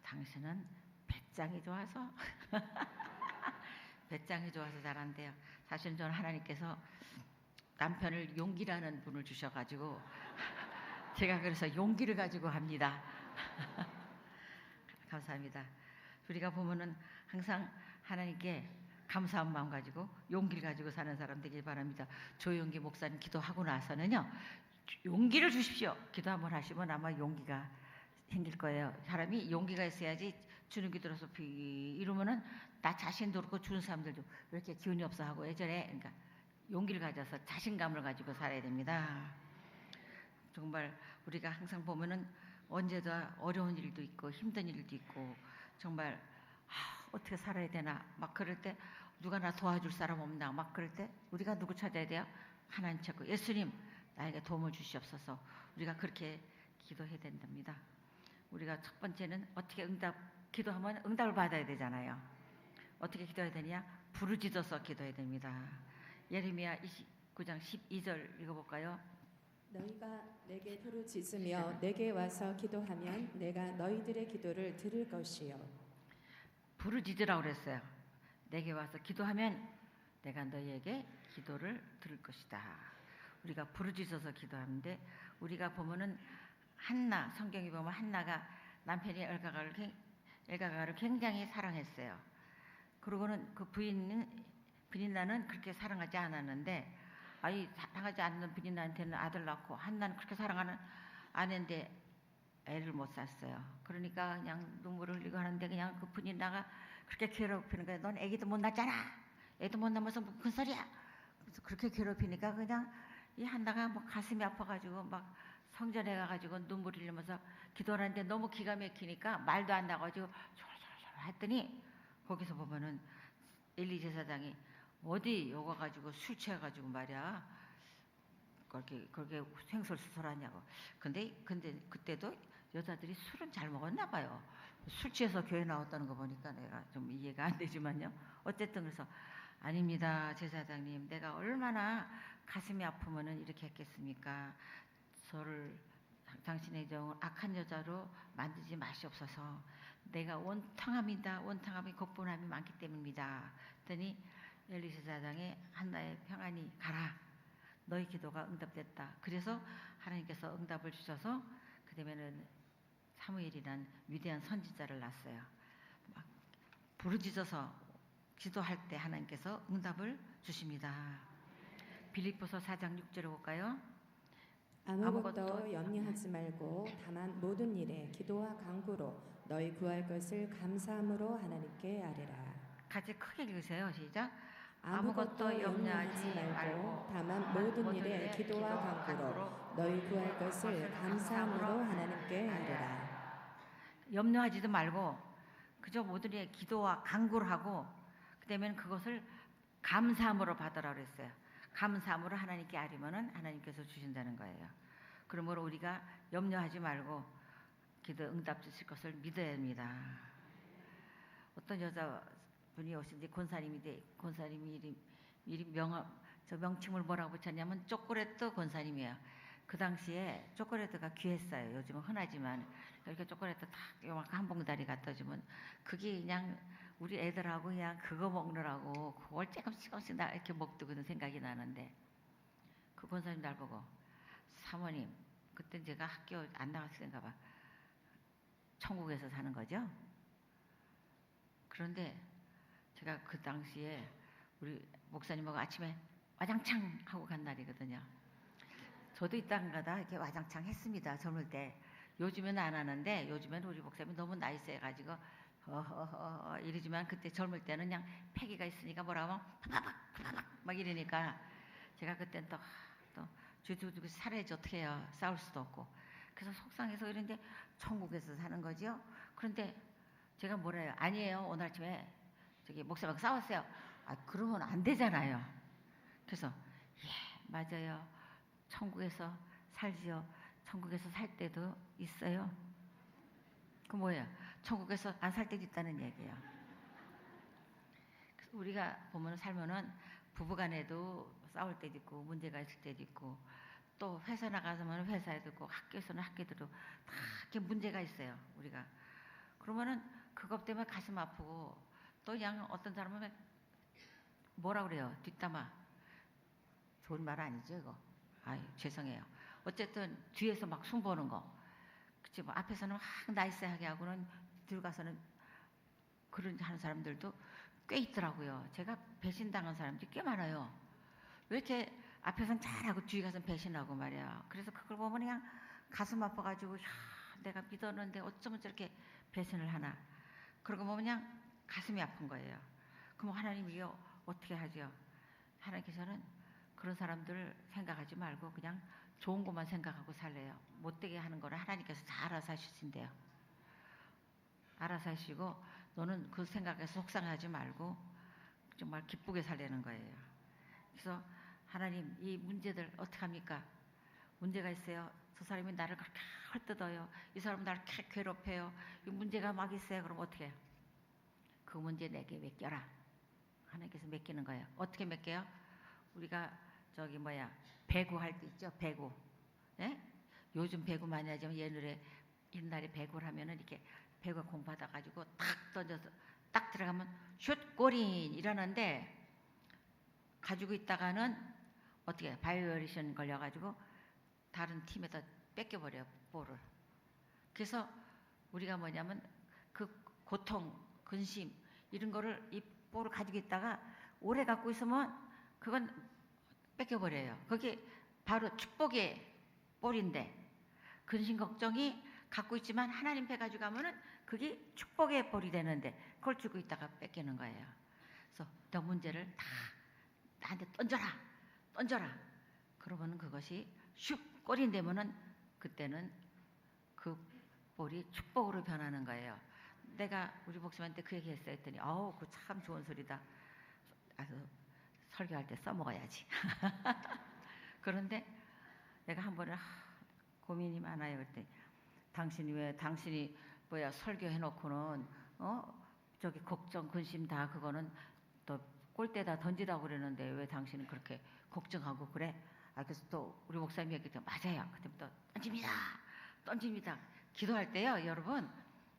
당신은 배짱이 좋아서 배짱이 좋아서 잘한대요. 사실 저는 하나님께서 남편을 용기라는 분을 주셔가지고 제가 그래서 용기를 가지고 합니다. 감사합니다. 우리가 보면은 항상 하나님께 감사한 마음 가지고 용기를 가지고 사는 사람 되길 바랍니다. 조용기 목사님 기도하고 나서는요, 용기를 주십시오. 기도 한번 하시면 아마 용기가 생길 거예요. 사람이 용기가 있어야지 주는 기도로서 이러면은 나 자신도 그렇고 주는 사람들도 왜 이렇게 기운이 없어 하고 예전에 그러니까 용기를 가져서 자신감을 가지고 살아야 됩니다. 정말 우리가 항상 보면은 언제도 어려운 일도 있고 힘든 일도 있고 정말 어떻게 살아야 되나 막 그럴 때 누가 나 도와줄 사람 없나 막 그럴 때 우리가 누구 찾아야 돼요? 하나님 찾고 예수님 나에게 도움을 주시옵소서. 우리가 그렇게 기도해야 된답니다. 우리가 첫 번째는 어떻게 기도하면 응답을 받아야 되잖아요. 어떻게 기도해야 되냐? 부르짖어서 기도해야 됩니다. 예레미야 29장 12절 읽어볼까요? 너희가 내게 부르짖으며 내게 와서 기도하면 내가 너희들의 기도를 들을 것이요. 부르짖으라고 그랬어요. 내게 와서 기도하면 내가 너희에게 기도를 들을 것이다. 우리가 부르짖어서 기도하는데 우리가 보면은 한나 성경에 보면 한나가 남편이 엘가가를 굉장히 사랑했어요. 그러고는 그 브닌나는 그렇게 사랑하지 않았는데 사랑하지 않는 브닌나한테는 아들 낳고 한나는 그렇게 사랑하는 아내인데 애를 못 샀어요. 그러니까 그냥 눈물을 흘리고 하는데 그냥 그 브닌나가 그렇게 괴롭히는 거예요. 넌 애기도 못 낳잖아. 애도 못 낳아서 뭐 큰 소리야. 그래서 그렇게 괴롭히니까 그냥 이 한나가 뭐 가슴이 아파가지고 막 성전에 가가지고 눈물 흘리면서 기도를 하는데 너무 기가 막히니까 말도 안 나가지고 졸졸졸 했더니 거기서 보면은 엘리 제사장이 어디 요거 가지고 술 취해가지고 말이야 그렇게 횡설수설하냐고. 근데 그때도 여자들이 술은 잘 먹었나 봐요. 술 취해서 교회 나왔다는 거 보니까 내가 좀 이해가 안 되지만요. 어쨌든 그래서 아닙니다 제사장님, 내가 얼마나 가슴이 아프면은 이렇게 했겠습니까? 저를 당신의 정을 악한 여자로 만들지 마시옵소서. 내가 원탕함이다. 원탕함이 god분함이 많기 때문입니다. 그랬더니 엘리 제사장이 한나의 평안히 가라. 너희 기도가 응답됐다. 그래서 하나님께서 응답을 주셔서 그다음에는 사무엘이란 위대한 선지자를 낳았어요. 막 부르짖어서 기도할 때 하나님께서 응답을 주십니다. 빌립보서 4장 6절에 볼까요? 아무것도 염려하지 말고 다만 모든 일에 기도와 간구로 너희 구할 것을 감사함으로 하나님께 아뢰라. 같이 크게 읽으세요. 시작. 아무것도 염려하지 말고 다만 모든 일에 기도와 간구로 너희 구할 것을 감사함으로 하나님께 아뢰라. 염려하지도 말고 그저 모든 일에 기도와 간구를 하고 그다음에 그것을 감사함으로 받으라 그랬어요. 감사함으로 하나님께 아뢰면은 하나님께서 주신다는 거예요. 그러므로 우리가 염려하지 말고 기도 응답 주실 것을 믿어야 합니다. 어떤 여자분이 오신데 권사님이 명칭을 뭐라고 붙였냐면 초콜릿 권사님이에요. 그 당시에 초콜릿가 귀했어요. 요즘은 흔하지만 이렇게 초콜릿 딱 요만큼 한 봉다리 갖다 주면 그게 그냥 우리 애들하고 그냥 그거 먹느라고 그걸 조금씩 나 이렇게 먹더라고는 생각이 나는데 그 권사님 날 보고 사모님 그때 제가 학교 안 나갔을 때인가 봐. 천국에서 사는 거죠. 그런데 제가 그 당시에 우리 목사님하고 아침에 와장창 하고 간 날이거든요. 저도 이딴가다 이렇게 와장창 했습니다. 젊을 때. 요즘에는 안 하는데 요즘에는 우리 목사님이 너무 나이 세가지고 이러지만 그때 젊을 때는 그냥 패기가 있으니까 뭐라고 하면 파파박 막 이러니까 제가 그때는 또 주두두두 살아야지 어떻게 해요. 싸울 수도 없고. 그래서 속상해서 이런데 천국에서 사는 거죠. 그런데 제가 뭐래요. 아니에요. 오늘 아침에 저기 목사님하고 싸웠어요. 그러면 안 되잖아요. 그래서 예, 맞아요. 천국에서 살지요. 천국에서 살 때도 있어요. 그 뭐예요? 천국에서 안 살 때도 있다는 얘기예요. 그래서 우리가 보면 살면은 부부간에도 싸울 때도 있고 문제가 있을 때도 있고 또 회사 나가서면 회사에도 있고 학교에서는 학교에도 다 이렇게 문제가 있어요. 우리가 그러면은 그것 때문에 가슴 아프고 또 그냥 어떤 사람은 뭐라 그래요? 뒷담화. 좋은 말 아니죠 이거. 아유 죄송해요. 어쨌든 뒤에서 막 흉보는 거. 그치 뭐 앞에서는 막 나이스하게 하고는 들어가서는 그런 하는 사람들도 꽤 있더라고요. 제가 배신당한 사람들이 꽤 많아요. 왜 이렇게 앞에서는 잘하고 뒤에 가서는 배신하고 말이야. 그래서 그걸 보면 그냥 가슴 아파가지고 야, 내가 믿었는데 어쩌면 저렇게 배신을 하나. 그러고 보면 그냥 가슴이 아픈 거예요. 그럼 하나님이 이거 어떻게 하죠? 하나님께서는 그런 사람들 생각하지 말고 그냥 좋은 것만 생각하고 살래요. 못되게 하는 거는 하나님께서 다 알아서 하시신대요. 알아서 하시고 너는 그 생각에서 속상하지 말고 정말 기쁘게 살려는 거예요. 그래서 하나님 이 문제들 어떻게 합니까? 문제가 있어요. 저 사람이 나를 그렇게 헐뜯어요. 이 사람은 나를 이렇게 괴롭혀요. 이 문제가 막 있어요. 그럼 어떻게 해요? 그 문제 내게 맡겨라. 하나님께서 맡기는 거예요. 어떻게 맡겨요? 우리가 저기 뭐야 배구할 때 있죠. 배구. 예? 요즘 배구 많이 하지만 옛날에 배구를 하면은 이렇게 배구 공 받아가지고 탁 던져서 딱 들어가면 슛 골인 이러는데 가지고 있다가는 어떻게 바이오레이션 걸려가지고 다른 팀에다 뺏겨버려요 볼을. 그래서 우리가 뭐냐면 그 고통, 근심 이런 거를 이 볼을 가지고 있다가 오래 갖고 있으면 그건 뺏겨버려요. 그게 바로 축복의 볼인데 근심 걱정이 갖고 있지만 하나님 배 가지고 가면은 그게 축복의 볼이 되는데 그걸 주고 있다가 뺏기는 거예요. 그래서 너 문제를 다 나한테 던져라. 그러면은 그것이 슉 골이 되면은 그때는 그 볼이 축복으로 변하는 거예요. 내가 우리 목사님한테 그 얘기 했어요. 했더니 아우 그거 참 좋은 소리다. 아주 설교할 때 써먹어야지. 그런데 내가 한 번은 고민이 많아요. 그랬더니 당신이 설교해놓고는 저기 걱정 근심 다 그거는 또 골대다 던지라고 그러는데 왜 당신은 그렇게 걱정하고 그래? 그래서 또 우리 목사님이 얘기했더니 맞아요. 그때부터 던집니다. 기도할 때요 여러분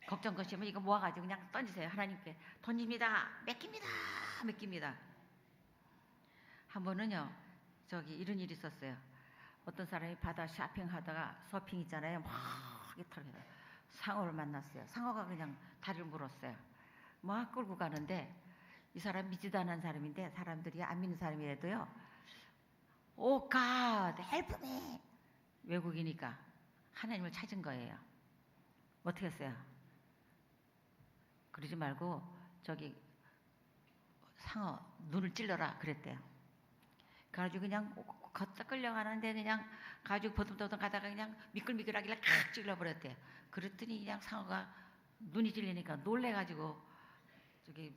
걱정 근심은 이거 모아가지고 그냥 던지세요. 하나님께 던집니다. 맡깁니다. 한 번은요 저기 이런 일이 있었어요. 어떤 사람이 바다 쇼핑하다가 서핑 있잖아요. 막 이렇게 상어를 만났어요. 상어가 그냥 다리를 물었어요. 막 끌고 가는데 이 사람 믿지도 않은 사람인데 사람들이 안 믿는 사람이라도요. 오 갓 헬프 미 외국이니까 하나님을 찾은 거예요. 어떻게 했어요? 그러지 말고 저기 상어 눈을 찔러라 그랬대요. 그래가지고 그냥 걷다 끌려가는데 그냥 가지고 버둥버둥 가다가 그냥 미끌미끌하길래 칵 찔러버렸대요. 그랬더니 그냥 상어가 눈이 찔리니까 놀래가지고 저기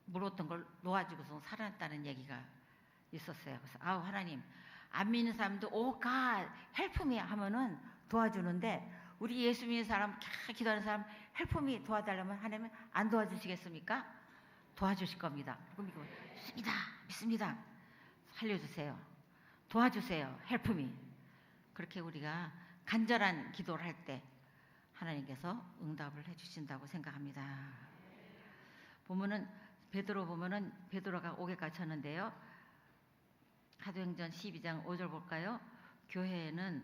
물었던 걸 놓아주고서 살아났다는 얘기가 있었어요. 그래서 아우 하나님 안 믿는 사람도 오 갓 헬프미 하면은 도와주는데 우리 예수 믿는 사람 기도하는 사람 헬프미 도와달라면 하나님은 안 도와주시겠습니까? 도와주실 겁니다. 그럼 이거 믿습니다. 살려주세요. 도와주세요. 헬프미. 그렇게 우리가 간절한 기도를 할 때 하나님께서 응답을 해주신다고 생각합니다. 보면은 베드로가 옥에 갇혔는데요. 사도행전 12장 5절 볼까요? 교회는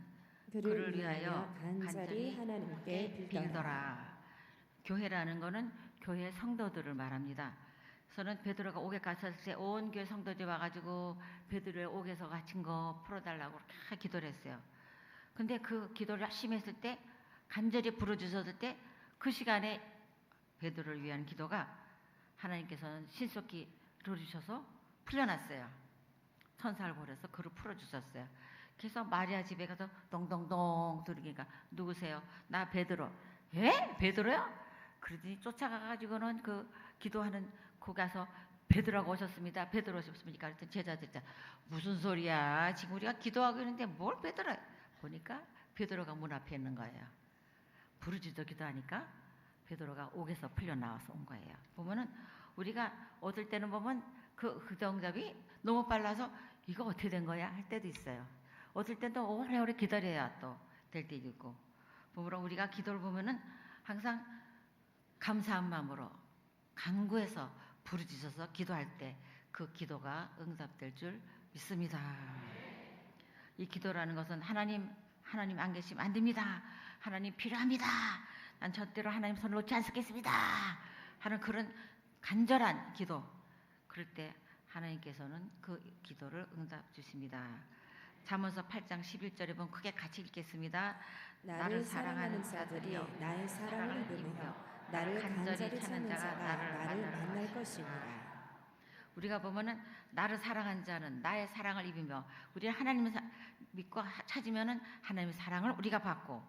그를 위하여 간절히 하나님께 빌더라. 교회라는 거는 교회 성도들을 말합니다. 저는 베드로가 옥에 갇혔을 때 온 교회 성도들이 와가지고 베드로의 옥에서 갇힌 거 풀어달라고 그렇게 기도를 했어요. 근데 그 기도를 열심히 했을 때 간절히 부르짖었을 때 그 시간에 베드로를 위한 기도가 하나님께서는 신속히 이루어주셔서 풀려났어요. 천사를 보내서 그를 풀어주셨어요. 그래서 마리아 집에 가서 동동동 들으니까 누구세요? 나 베드로. 예? 베드로요? 그러더니 쫓아가가지고는 그 기도하는 거 가서 베드로가 오셨습니다. 베드로 오셨습니까? 그랬더니 제자들이 무슨 소리야? 지금 우리가 기도하고 있는데 뭘 베드로? 보니까 베드로가 문 앞에 있는 거예요. 부르짖어 기도하니까 베드로가 옥에서 풀려 나와서 온 거예요. 보면은 우리가 얻을 때는 보면 그 정답이 너무 빨라서 이거 어떻게 된 거야 할 때도 있어요. 얻을 때도 오래오래 기다려야 또 될 때도 있고. 보면 우리가 기도를 보면은 항상 감사한 마음으로 간구해서 부르짖어서 기도할 때 그 기도가 응답될 줄 믿습니다. 이 기도라는 것은 하나님 안 계시면 안 됩니다. 하나님 필요합니다. 난 절대로 하나님 손을 놓지 않겠습니다. 하는 그런 간절한 기도. 그럴 때 하나님께서는 그 기도를 응답 주십니다. 잠언서 8장 11절에 보면 크게 같이 읽겠습니다. 나를 사랑하는 자들이 나의 사랑을 입으며 나를 간절히 찾는 자가 나를 만날 것이니라. 우리가 보면은 나를 사랑한 자는 나의 사랑을 입으며 우리 하나님을 믿고 찾으면은 하나님의 사랑을 우리가 받고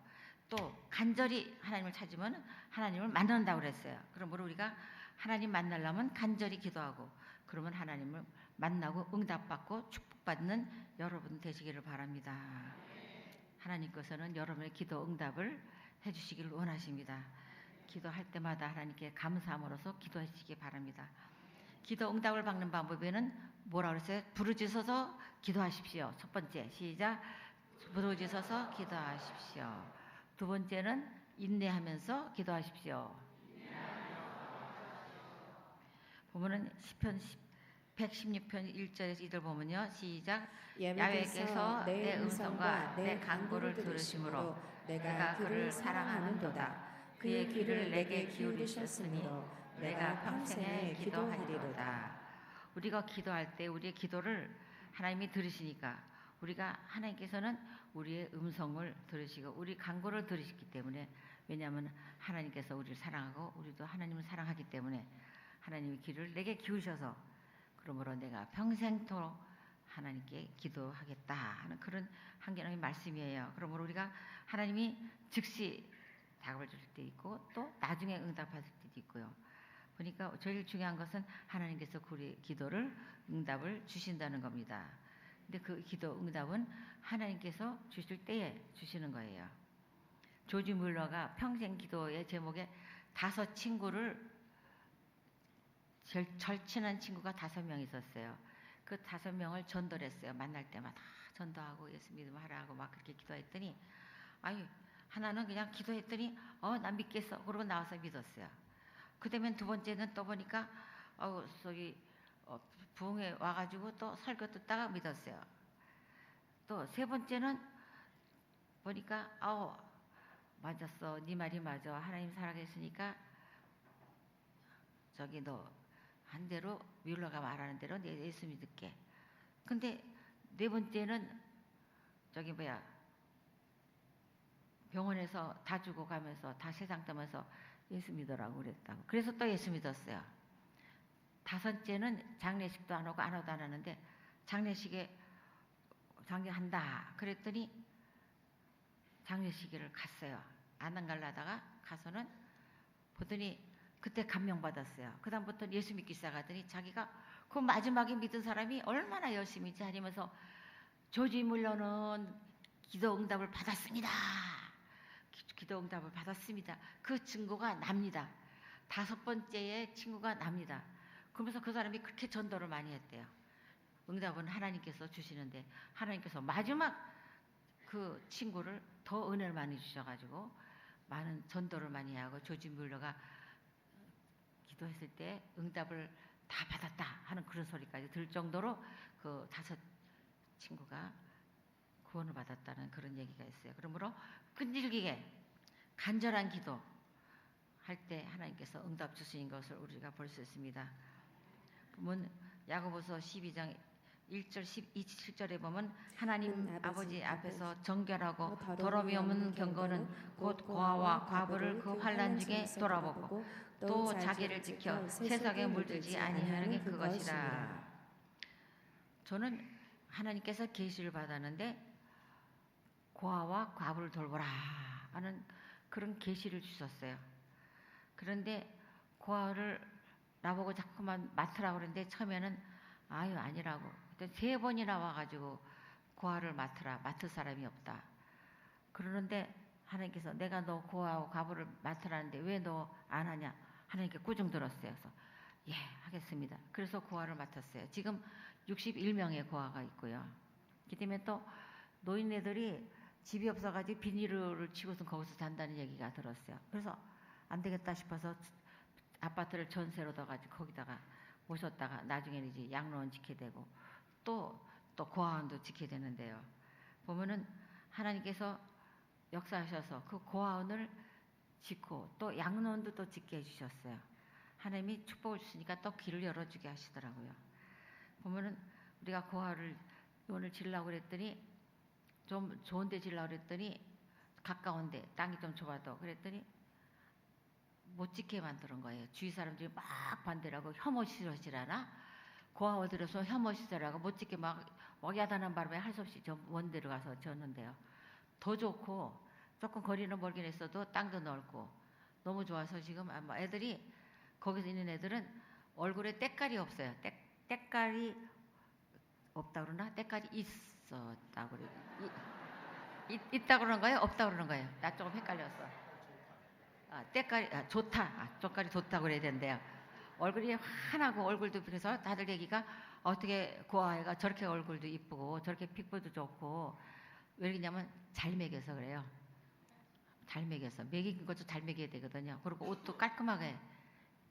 또 간절히 하나님을 찾으면 하나님을 만난다고 그랬어요. 그러므로 우리가 하나님 만나려면 간절히 기도하고 그러면 하나님을 만나고 응답받고 축복받는 여러분 되시기를 바랍니다. 하나님께서는 여러분의 기도 응답을 해주시기를 원하십니다. 기도할 때마다 하나님께 감사함으로써 기도하시기 바랍니다. 기도 응답을 받는 방법에는 뭐라 그랬어요? 부르짖어서 기도하십시오. 첫 번째 시작. 부르짖어서 기도하십시오. 두 번째는 인내하면서 기도하십시오. 보면은 시편 116편 1절에서 2절 보면요. 시작. 야훼께서 내 음성과 내 간구를 들으심으로 내가 그를 사랑하는도다. 그의 귀를 내게 기울이셨으므로 내가 평생에 기도하리로다. 우리가 기도할 때 우리의 기도를 하나님이 들으시니까 우리가 하나님께서는 우리의 음성을 들으시고 우리 간구를 들으시기 때문에 왜냐하면 하나님께서 우리를 사랑하고 우리도 하나님을 사랑하기 때문에 하나님의 귀를 내게 기울이셔서 그러므로 내가 평생토록 하나님께 기도하겠다 하는 그런 한계의 말씀이에요. 그러므로 우리가 하나님이 즉시 답을 줄 때 있고 또 나중에 응답하실 때도 있고요. 보니까 제일 중요한 것은 하나님께서 우리 기도를 응답을 주신다는 겁니다. 근데 그 기도 응답은 하나님께서 주실 때에 주시는 거예요. 조지 뮬러가 평생 기도의 제목에 5 친구를 절친한 친구가 5명 있었어요. 그 5명을 전도했어요. 만날 때마다 전도하고 예수 믿음 하라고 막 그렇게 기도했더니 아유 하나는 그냥 기도했더니 난 믿겠어. 그러고 나와서 믿었어요. 그다음에 두 번째는 또 보니까 부흥회 와가지고 또 설교 듣다가 믿었어요. 또 세 번째는 보니까 맞았어. 네 말이 맞아. 하나님 살아계시니까 저기 너 한 대로 뮬러가 말하는 대로 내 예수 믿을게. 근데 네 번째는 병원에서 다 죽어가면서 다 세상 떠면서 예수 믿으라고 그랬다고. 그래서 또 예수 믿었어요. 5째는 장례식도 안 오고 아무도 안 하는데 장례식에 장례한다 그랬더니 장례식을 갔어요. 안 가려다가 가서는 보더니 그때 감명받았어요. 그 다음부터 예수 믿기 시작하더니 자기가 그 마지막에 믿은 사람이 얼마나 열심히 하면서 조지 뮬러는 기도 응답을 받았습니다. 기도 응답을 받았습니다. 그 증거가 납니다. 5번째의 친구가 납니다. 그러면서 그 사람이 그렇게 전도를 많이 했대요. 응답은 하나님께서 주시는데 하나님께서 마지막 그 친구를 더 은혜를 많이 주셔가지고 많은 전도를 많이 하고 조지 뮬러가 기도했을 때 응답을 다 받았다 하는 그런 소리까지 들 정도로 그 5 친구가 구원을 받았다는 그런 얘기가 있어요. 그러므로 끈질기게 간절한 기도 할 때 하나님께서 응답 주시는 것을 우리가 볼 수 있습니다. 보면 야고보서 12장 1절 27절에 보면 하나님 아버지 앞에서 정결하고 더러움이 없는 경건은 곧 고아와 과부를 그 환난 중에 돌아보고 또 자기를 지켜 세상에 물들지 아니하는 게 그것이라. 저는 하나님께서 계시를 받았는데 고아와 과부를 돌보라 하는 그런 계시를 주셨어요. 그런데 고아를 나보고 자꾸만 맡으라고 그랬는데 처음에는 아유 아니라고. 그때 3번이나 와가지고 고아를 맡을 사람이 없다. 그러는데 하나님께서 내가 너 고아하고 과부를 맡으라는데 왜 너 안 하냐. 하나님께 꾸중 들었어요. 그래서 예 하겠습니다. 그래서 고아를 맡았어요. 지금 61명의 고아가 있고요. 그렇기 때문에 또 노인네들이 집이 없어가지고 비닐을 치고서 거기서 잔다는 얘기가 들었어요. 그래서 안 되겠다 싶어서 아파트를 전세로 둬가지고 거기다가 모셨다가 나중에는 이제 양로원 지켜야 되고 또 고아원도 지켜야 되는데요. 보면은 하나님께서 역사하셔서 그 고아원을 짓고 또 양로원도 또 짓게 해주셨어요. 하나님이 축복을 주시니까 또 길을 열어주게 하시더라고요. 보면은 우리가 고아를 오늘 지으려고 그랬더니 좀 좋은 데 지으려고 그랬더니 가까운데 땅이 좀 좁아도 그랬더니 못 짓게 만드는 거예요. 주위 사람들이 막 반대를 하고 혐오시러시라나 고아원 들여서 혐오시더라고 못 짓게 막 야단한 바람에 할 수 없이 저 먼 데로 가서 지었는데요. 더 좋고 조금 거리는 멀긴 했어도 땅도 넓고 너무 좋아서 지금 아마 애들이 거기서 있는 애들은 얼굴에 때깔이 없어요. 때깔이 없다 그러나 때깔이 있었다 그래. 있다 그러는 거예요? 없다 그러는 거예요? 나 조금 헷갈렸어. 때깔이 좋다. 때깔이 좋다고 그래야 된대요. 얼굴이 환하고 얼굴도 그래서 다들 얘기가 어떻게 고아애가 저렇게 얼굴도 이쁘고 저렇게 피부도 좋고 왜 그러냐면 잘 먹여서 그래요. 잘 먹여서 먹인 것도 잘 먹여야 되거든요. 그리고 옷도 깔끔하게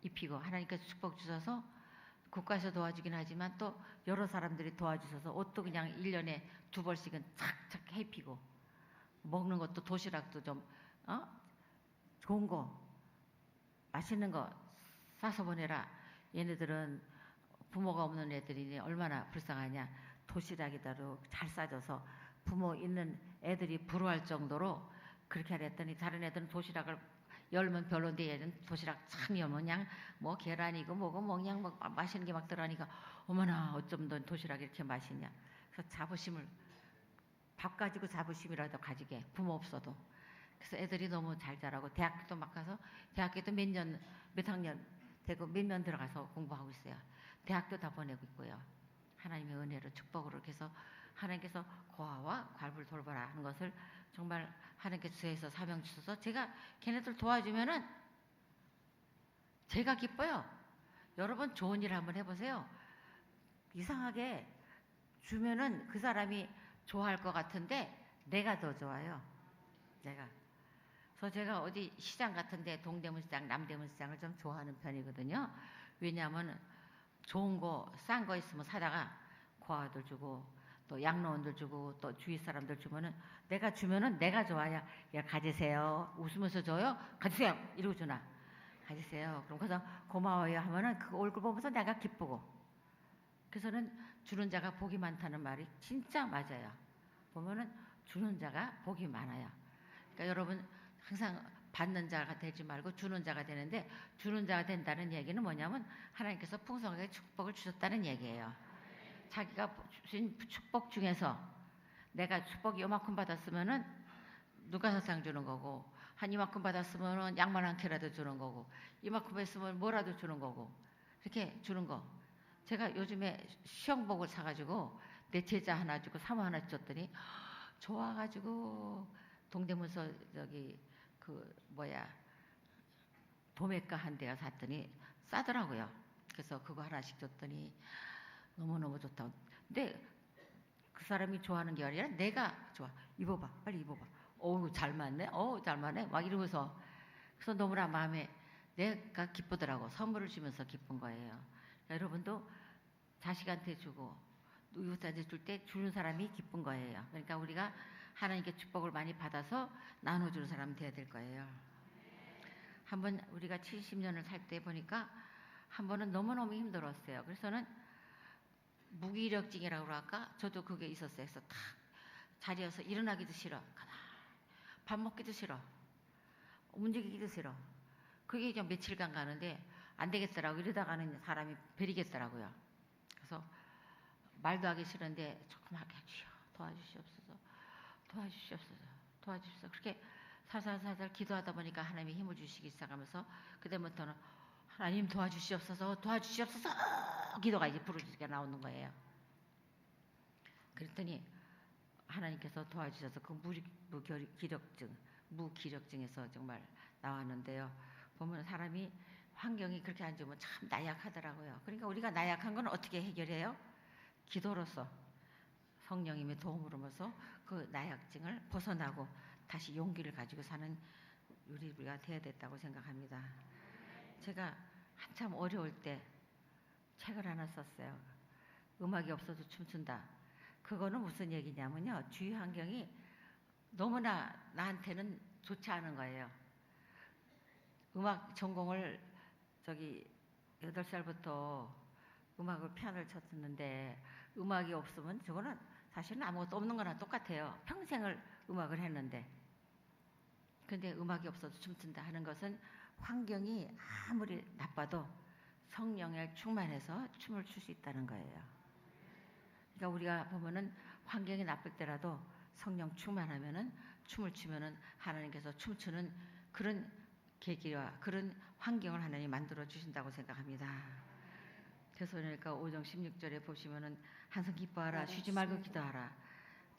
입히고 하나님께서 축복 주셔서 국가에서 도와주긴 하지만 또 여러 사람들이 도와주셔서 옷도 그냥 1년에 2벌씩은 착착 해입히고 먹는 것도 도시락도 좀 좋은 거 맛있는 거 싸서 보내라. 얘네들은 부모가 없는 애들이니 얼마나 불쌍하냐. 도시락이다로 잘 싸줘서 부모 있는 애들이 부러워할 정도로 그렇게 하랬더니 다른 애들은 도시락을 열면 별론데 얘는 도시락 참 여면 그냥 뭐 계란이고 뭐고 뭐 그냥 뭐 맛있는 게 막 들어가니까 어머나 어쩜 넌 도시락이 이렇게 맛있냐. 그래서 자부심을 밥 가지고 자부심이라도 가지게 부모 없어도. 그래서 애들이 너무 잘 자라고 대학교도 막 가서 대학교도 몇 학년 되고 몇 년 들어가서 공부하고 있어요. 대학도 다 보내고 있고요. 하나님의 은혜로 축복으로 해서 하나님께서 고아와 과부를 돌보라 하는 것을 정말 하나님께서 주에서 사명 주셔서 제가 걔네들 도와주면은 제가 기뻐요. 여러분 좋은 일 한번 해보세요. 이상하게 주면은 그 사람이 좋아할 것 같은데 내가 더 좋아요. 그래서 제가 어디 시장 같은데 동대문 시장, 남대문 시장을 좀 좋아하는 편이거든요. 왜냐하면 좋은 거, 싼 거 있으면 사다가 고아들 주고 또 양로원들 주고 또 주위 사람들 주면은 내가 주면은 내가 좋아요. 야 가지세요. 웃으면서 줘요. 가지세요. 이러고 주나. 가지세요. 그럼 그래서 고마워요 하면은 그 얼굴 보면서 내가 기쁘고. 그래서는 주는 자가 복이 많다는 말이 진짜 맞아요. 보면은 주는 자가 복이 많아요. 그러니까 여러분 항상 받는 자가 되지 말고 주는 자가 되는데 주는 자가 된다는 얘기는 뭐냐면 하나님께서 풍성하게 축복을 주셨다는 얘기예요. 자기가 주신 축복 중에서 내가 축복이 요만큼 받았으면은 누가 사상 주는 거고 한 이만큼 받았으면은 양말 한 켜라도 주는 거고 이만큼 했으면 뭐라도 주는 거고 이렇게 주는 거. 제가 요즘에 수영복을 사가지고 내 제자 하나 주고 사모 하나 줬더니 좋아가지고 동대문서 도매가 한 대가 샀더니 싸더라고요. 그래서 그거 하나씩 줬더니 너무너무 좋다. 근데 그 사람이 좋아하는 게 아니라 내가 좋아. 입어봐. 빨리 입어봐. 어우 잘 맞네. 잘 맞네. 막 이러면서 그래서 너무나 마음에 내가 기쁘더라고. 선물을 주면서 기쁜 거예요. 여러분도 자식한테 주고 이웃한테 줄 때 주는 사람이 기쁜 거예요. 그러니까 우리가 하나님께 축복을 많이 받아서 나눠주는 사람 돼야 될 거예요. 한번 우리가 70년을 살 때 보니까 한 번은 너무너무 힘들었어요. 그래서는 무기력증이라고 할까? 저도 그게 있었어요. 그래서 탁 자리에서 일어나기도 싫어. 밥 먹기도 싫어. 움직이기도 싫어. 그게 좀 며칠간 가는데 안 되겠더라고. 이러다가는 사람이 베리겠더라고요. 그래서 말도 하기 싫은데 조그맣게 주여 도와주시옵소서. 도와주시옵소서. 그렇게 살살살살 기도하다 보니까 하나님이 힘을 주시기 시작하면서 그때부터는 하나님 도와주시옵소서, 도와주시옵소서 기도가 이제 부르짖게 나오는 거예요. 그랬더니 하나님께서 도와주셔서 그 무기력증에서 정말 나왔는데요. 보면 사람이 환경이 그렇게 안 좋으면 참 나약하더라고요. 그러니까 우리가 나약한 건 어떻게 해결해요? 기도로서 성령님의 도움으로서 그 나약증을 벗어나고 다시 용기를 가지고 사는 우리가 되어야 됐다고 생각합니다. 제가 한참 어려울 때 책을 하나 썼어요. 음악이 없어도 춤춘다. 그거는 무슨 얘기냐면요, 주위 환경이 너무나 나한테는 좋지 않은 거예요. 음악 전공을 8살부터 음악을 피아노를 쳤었는데 음악이 없으면 저거는 사실은 아무것도 없는 거나 똑같아요. 평생을 음악을 했는데. 근데 음악이 없어도 춤춘다 하는 것은 환경이 아무리 나빠도 성령에 충만해서 춤을 출 수 있다는 거예요. 그러니까 우리가 보면은 환경이 나쁠 때라도 성령 충만하면은 춤을 추면은 하나님께서 춤추는 그런 계기와 그런 환경을 하나님이 만들어 주신다고 생각합니다. 데살로니가 5장 16절에 보시면은 항상 기뻐하라, 쉬지 말고 기도하라,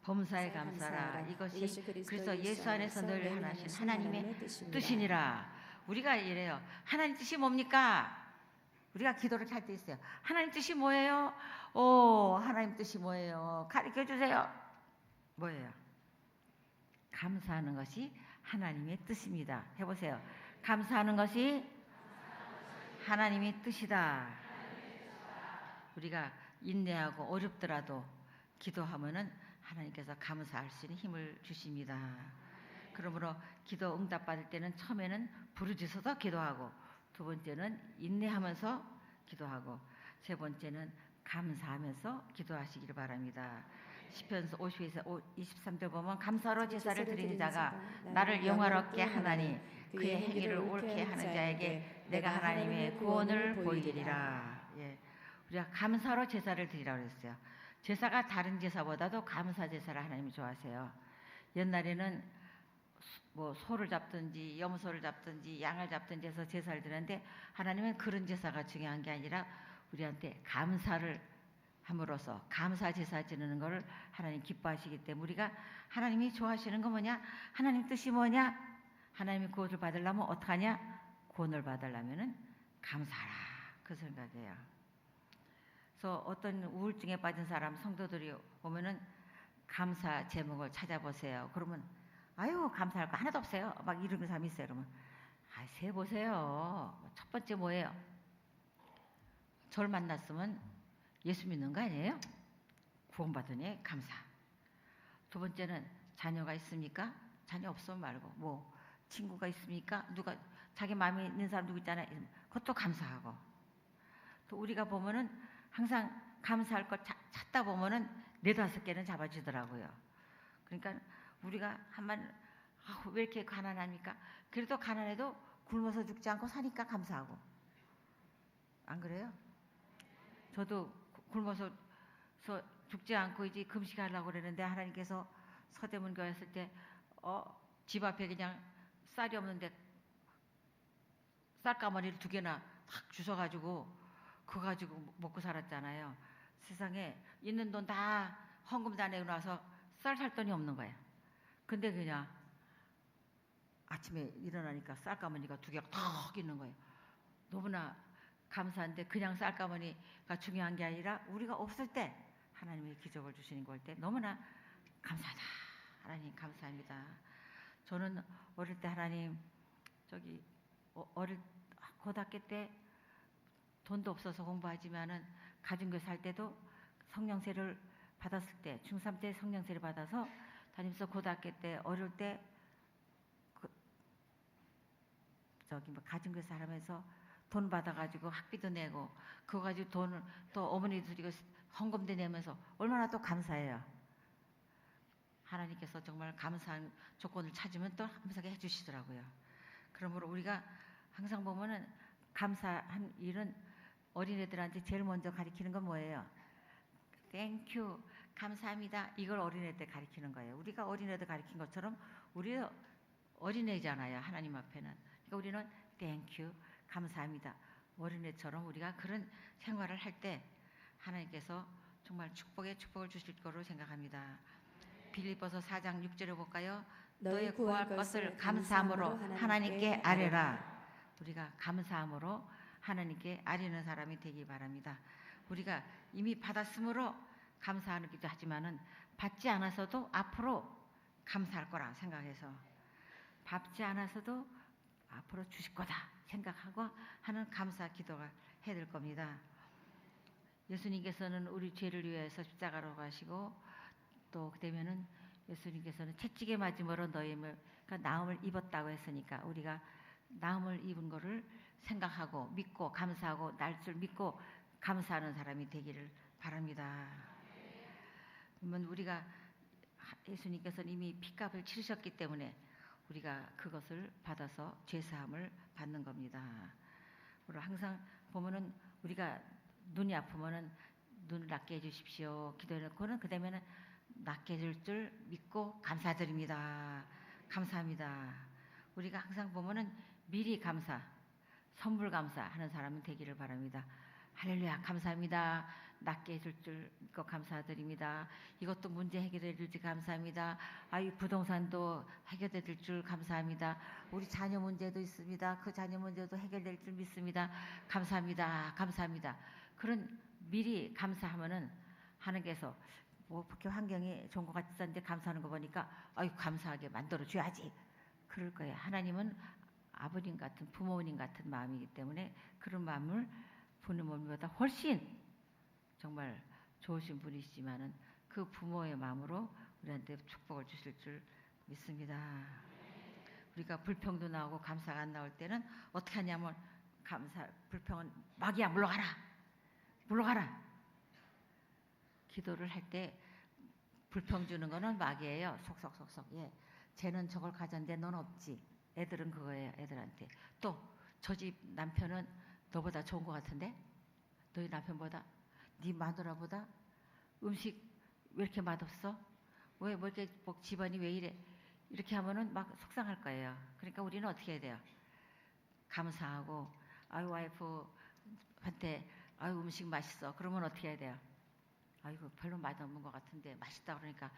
범사에 감사하라. 이것이 그리스도 예수 안에서 늘 하나신 하나님의 뜻이니라. 우리가 이래요. 하나님 뜻이 뭡니까? 우리가 기도를 할 때 있어요. 하나님 뜻이 뭐예요? 하나님 뜻이 뭐예요? 가르쳐 주세요. 뭐예요? 감사하는 것이 하나님의 뜻입니다. 해보세요. 감사하는 것이 하나님의 뜻이다. 우리가 인내하고 어렵더라도 기도하면은 하나님께서 감사할 수 있는 힘을 주십니다. 그러므로 기도 응답 받을 때는 처음에는 부르짖어서 기도하고, 두 번째는 인내하면서 기도하고, 세 번째는 감사하면서 기도하시기를 바랍니다. 시편서 50에서 23절 보면 감사로 제사를 드리는 자가 나를 영화롭게 하나니 그의 행위를 옳게 하는 자에게 내가 하나님의 구원을 보이리라. 예. 우리가 감사로 제사를 드리라고 했어요. 제사가 다른 제사보다도 감사 제사를 하나님이 좋아하세요. 옛날에는 뭐 소를 잡든지 염소를 잡든지 양을 잡든지 해서 제사를 드렸는데 하나님은 그런 제사가 중요한 게 아니라 우리한테 감사를 함으로써 감사 제사 지내는 것을 하나님 기뻐하시기 때문에 우리가 하나님이 좋아하시는 거 뭐냐? 하나님 뜻이 뭐냐? 하나님의 구원을 받으려면 어떡하냐? 구원을 받으려면은 감사하라. 그 생각이에요. 그래서 어떤 우울증에 빠진 사람 성도들이 오면은 감사 제목을 찾아보세요. 그러면 아유 감사할 거 하나도 없어요. 막 이런 사람이 있어요. 그러면 세 보세요. 첫 번째 뭐예요? 저를 만났으면 예수 믿는 거 아니에요? 구원받으니 감사. 두 번째는 자녀가 있습니까? 자녀 없으면 말고 뭐 친구가 있습니까? 누가 자기 마음에 있는 사람 누구 있잖아요. 그것도 감사하고. 또 우리가 보면은 항상 감사할 걸 찾다 보면은 4-5개는 잡아주더라고요. 그러니까 우리가 한번 왜 이렇게 가난합니까? 그래도 가난해도 굶어서 죽지 않고 사니까 감사하고. 안 그래요? 저도 굶어서 죽지 않고 이제 금식하려고 그러는데 하나님께서 서대문 교회 했을 때 집 앞에 그냥 쌀이 없는데 쌀가마니를 2개나 탁 주워가지고 그거 가지고 먹고 살았잖아요. 세상에 있는 돈 다 헌금 다 내고 나서 쌀 살 돈이 없는 거예요. 근데 그냥 아침에 일어나니까 쌀가마니가 2개가 턱 있는 거예요. 너무나 감사한데 그냥 쌀가마니가 중요한 게 아니라 우리가 없을 때 하나님의 기적을 주시는 걸 때 너무나 감사하다. 하나님 감사합니다. 저는 어릴 때 하나님 고등학교 때 돈도 없어서 공부하지만은 가정교회 살 때도 성령세를 받았을 때 중3 때 성령세를 받아서 다니면서 고등학교 때 어릴 때 가정교회 살면서 돈 받아가지고 학비도 내고 그거 가지고 돈을 또 어머니들이 헌금도 내면서 얼마나 또 감사해요. 하나님께서 정말 감사한 조건을 찾으면 또 감사하게 해주시더라고요. 그러므로 우리가 항상 보면은 감사한 일은 어린애들한테 제일 먼저 가르치는 건 뭐예요? 땡큐, 감사합니다. 이걸 어린애들 가르치는 거예요. 우리가 어린애들 가르친 것처럼 우리 어린애잖아요. 하나님 앞에는. 그러니까 우리는 땡큐, 감사합니다. 어린애처럼 우리가 그런 생활을 할 때 하나님께서 정말 축복에 축복을 주실 거로 생각합니다. 빌립보서 4장 6절에 볼까요? 너의 구할 것을 감사함으로 하나님께 아뢰라. 우리가 감사함으로 하나님께 아뢰는 사람이 되기 바랍니다. 우리가 이미 받았으므로 감사하는 기도 하지만은 받지 않아서도 앞으로 감사할 거라 생각해서 받지 않아서도 앞으로 주실 거다 생각하고 하는 감사 기도가 해야 될 겁니다. 예수님께서는 우리 죄를 위해서 십자가로 가시고 또 그다음에는 예수님께서는 채찍에 맞음으로 너희를 그러니까 나음을 입었다고 했으니까 우리가 나음을 입은 거를 생각하고 믿고 감사하고 날 줄 믿고 감사하는 사람이 되기를 바랍니다. 그러면 우리가 예수님께서는 이미 핏값을 치르셨기 때문에 우리가 그것을 받아서 죄사함을 받는 겁니다. 그리고 항상 보면은 우리가 눈이 아프면은 눈을 낫게 해주십시오 기도해놓고는 그 다음에는 낫게 해줄 줄 믿고 감사드립니다. 감사합니다. 우리가 항상 보면은 미리 감사, 선불 감사하는 사람은 되기를 바랍니다. 할렐루야 감사합니다. 낫게 해줄 줄 믿고 감사드립니다. 이것도 문제 해결해 줄지 감사합니다. 아이 부동산도 해결해 줄 줄 감사합니다. 우리 자녀 문제도 있습니다. 그 자녀 문제도 해결될 줄 믿습니다. 감사합니다. 감사합니다. 그런 미리 감사하면은 하나님께서 뭐 그렇게 환경이 좋은 것 같은데 감사하는 거 보니까 아유 감사하게 만들어 줘야지 그럴 거예요. 하나님은 아버님 같은 부모님 같은 마음이기 때문에 그런 마음을 부모님보다 훨씬 정말 좋으신 분이시지만은 그 부모의 마음으로 우리한테 축복을 주실 줄 믿습니다. 우리가 불평도 나오고 감사가 안 나올 때는 어떻게 하냐면 불평은 마귀야 물러가라 물러가라. 기도를 할 때 불평 주는 거는 마귀예요. 속속속속. 예, 쟤는 저걸 가졌는데 넌 없지. 애들은 그거예요. 애들한테. 또 저 집 남편은 너보다 좋은 것 같은데? 너희 남편보다? 네 마누라보다? 음식 왜 이렇게 맛없어? 왜 뭐 이렇게 뭐 집안이 왜 이래? 이렇게 하면은 막 속상할 거예요. 그러니까 우리는 어떻게 해야 돼요? 감사하고 아유 와이프한테 아유 음식 맛있어. 그러면 어떻게 해야 돼요? 아이고 별로 맛없는 것 같은데 맛있다 그러니까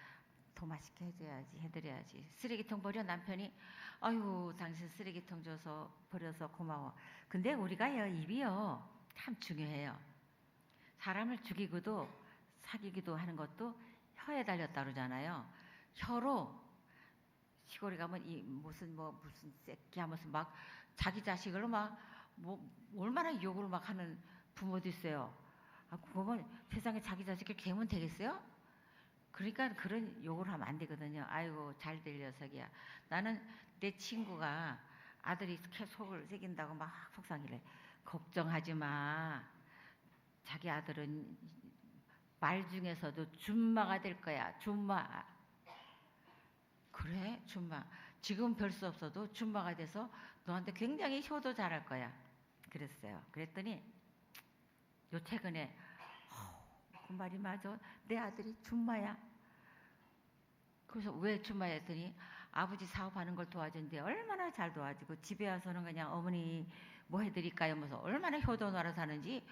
더 맛있게 해드려야지. 쓰레기통 버려 남편이 아유 당신 쓰레기통 줘서 버려서 고마워. 근데 우리가 입이요 참 중요해요. 사람을 죽이고도 사귀기도 하는 것도 혀에 달렸다 그러잖아요. 혀로 시골에 가면 무슨 새끼 하면서 막 자기 자식을 막 뭐 얼마나 욕을 막 하는 부모도 있어요. 아, 그거면 세상에 자기 자식을 개면 되겠어요? 그러니까 그런 욕을 하면 안 되거든요. 아이고 잘 될 녀석이야. 나는 내 친구가 아들이 속을 새긴다고 막 속상해래. 걱정하지 마. 자기 아들은 말 중에서도 줌마가 될 거야. 줌마. 그래? 줌마. 지금 별 수 없어도 줌마가 돼서 너한테 굉장히 효도 잘할 거야. 그랬어요. 그랬더니 요 최근에 그 말이 맞아. 내 아들이 줌마야. 그래서 왜 줌마야 했더니 아버지 사업하는 걸 도와주는데 얼마나 잘 도와주고 집에 와서는 그냥 어머니 뭐 해드릴까요? 하면서 얼마나 효도나라 사는지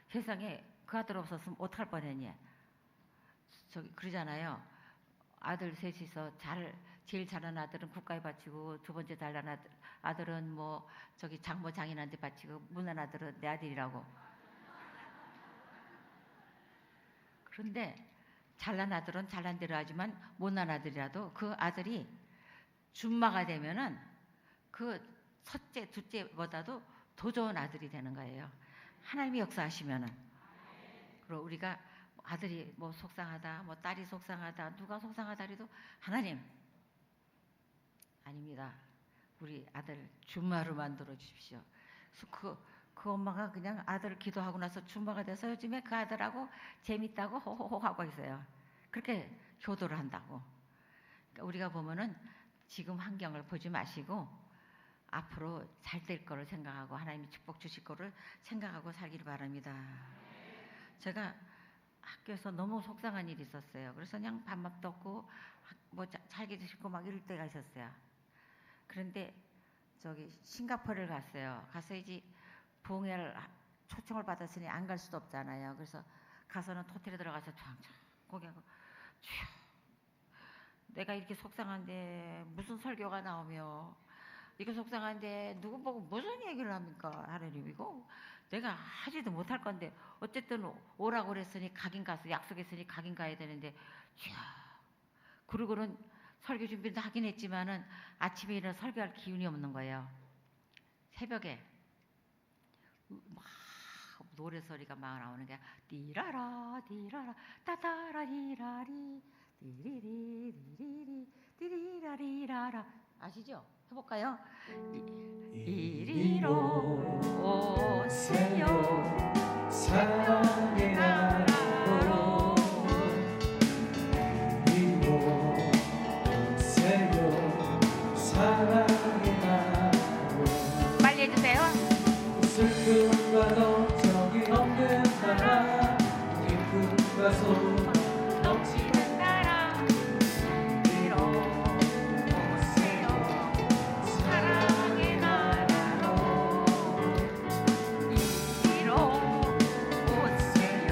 세상에 그 아들 없었으면 어떡할 뻔했니? 저기 그러잖아요. 아들 셋이서 제일 잘하는 아들은 국가에 바치고 두 번째 잘하는 아들은 뭐 저기 장모 장인한테 바치고 못난 아들은 내 아들이라고. 그런데 잘난 아들은 잘난 대로 하지만 못난 아들이라도 그 아들이 줌마가 되면은 그 첫째, 둘째보다도 더 좋은 아들이 되는 거예요. 하나님이 역사하시면은. 그리고 우리가 아들이 뭐 속상하다, 뭐 딸이 속상하다, 누가 속상하다 해도 하나님 아닙니다. 우리 아들 줌마로 만들어 주십시오. 그래서 그 엄마가 그냥 아들 기도하고 나서 줌마가 돼서 요즘에 그 아들하고 재밌다고 호호호 하고 있어요. 그렇게 효도를 한다고. 그러니까 우리가 보면은 지금 환경을 보지 마시고 앞으로 잘 될 거를 생각하고 하나님이 축복 주실 거를 생각하고 살기를 바랍니다. 제가 학교에서 너무 속상한 일이 있었어요. 그래서 그냥 밥맛도 없고 뭐 살기도 싫고 막 이럴 때가 있었어요. 그런데 저기 싱가포르를 갔어요. 가서 이제 부흥회를 초청을 받았으니 안 갈 수도 없잖아요. 그래서 가서는 호텔에 들어가서 쫙쫙 고개하고 주여, 내가 이렇게 속상한데 무슨 설교가 나오며 이거 속상한데 누구 보고 무슨 얘기를 합니까? 하나님이고 내가 하지도 못할 건데 어쨌든 오라고 그랬으니 가긴 가서 약속했으니 가긴 가야 되는데 주여. 그러고는 설교 준비도 하긴 했지만은 아침에 일어나 설교할 기운이 없는 거예요. 새벽에 막 노래 소리가 막 나오는 게 띠라라 띠라라 따다라 리라리 띠리리 리리리 띠리라리라라 아시죠? 해볼까요? 이리로 오세요 사랑의 나라로 이리로 오세요 사랑의 나라로 빨리 해주세요. 슬픔과 걱정이 없는 나라 기쁨과 소망 넘치는 나라 이리로 오세요 사랑의 나라로 이리로 오세요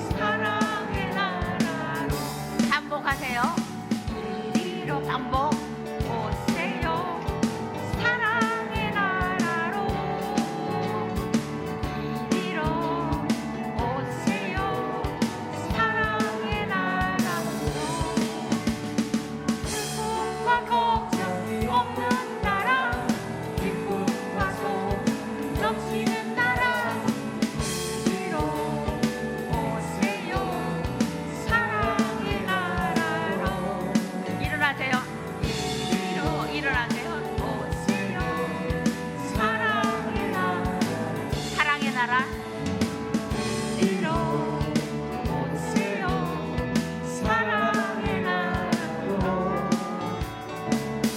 사랑의 나라로 반복하세요. 이리로 반복 오세요 사랑의 나라로 이리로 오세요 사랑의 나라로 슬픔과 걱정이 없는 나라 기쁨과 소망 넘치는 나라 이리로 오세요 사랑의 나라로 일어나세요. 일어나세요. 오세요 사랑의 나라 사랑의 나라 이리로 오세요 사랑의 나라로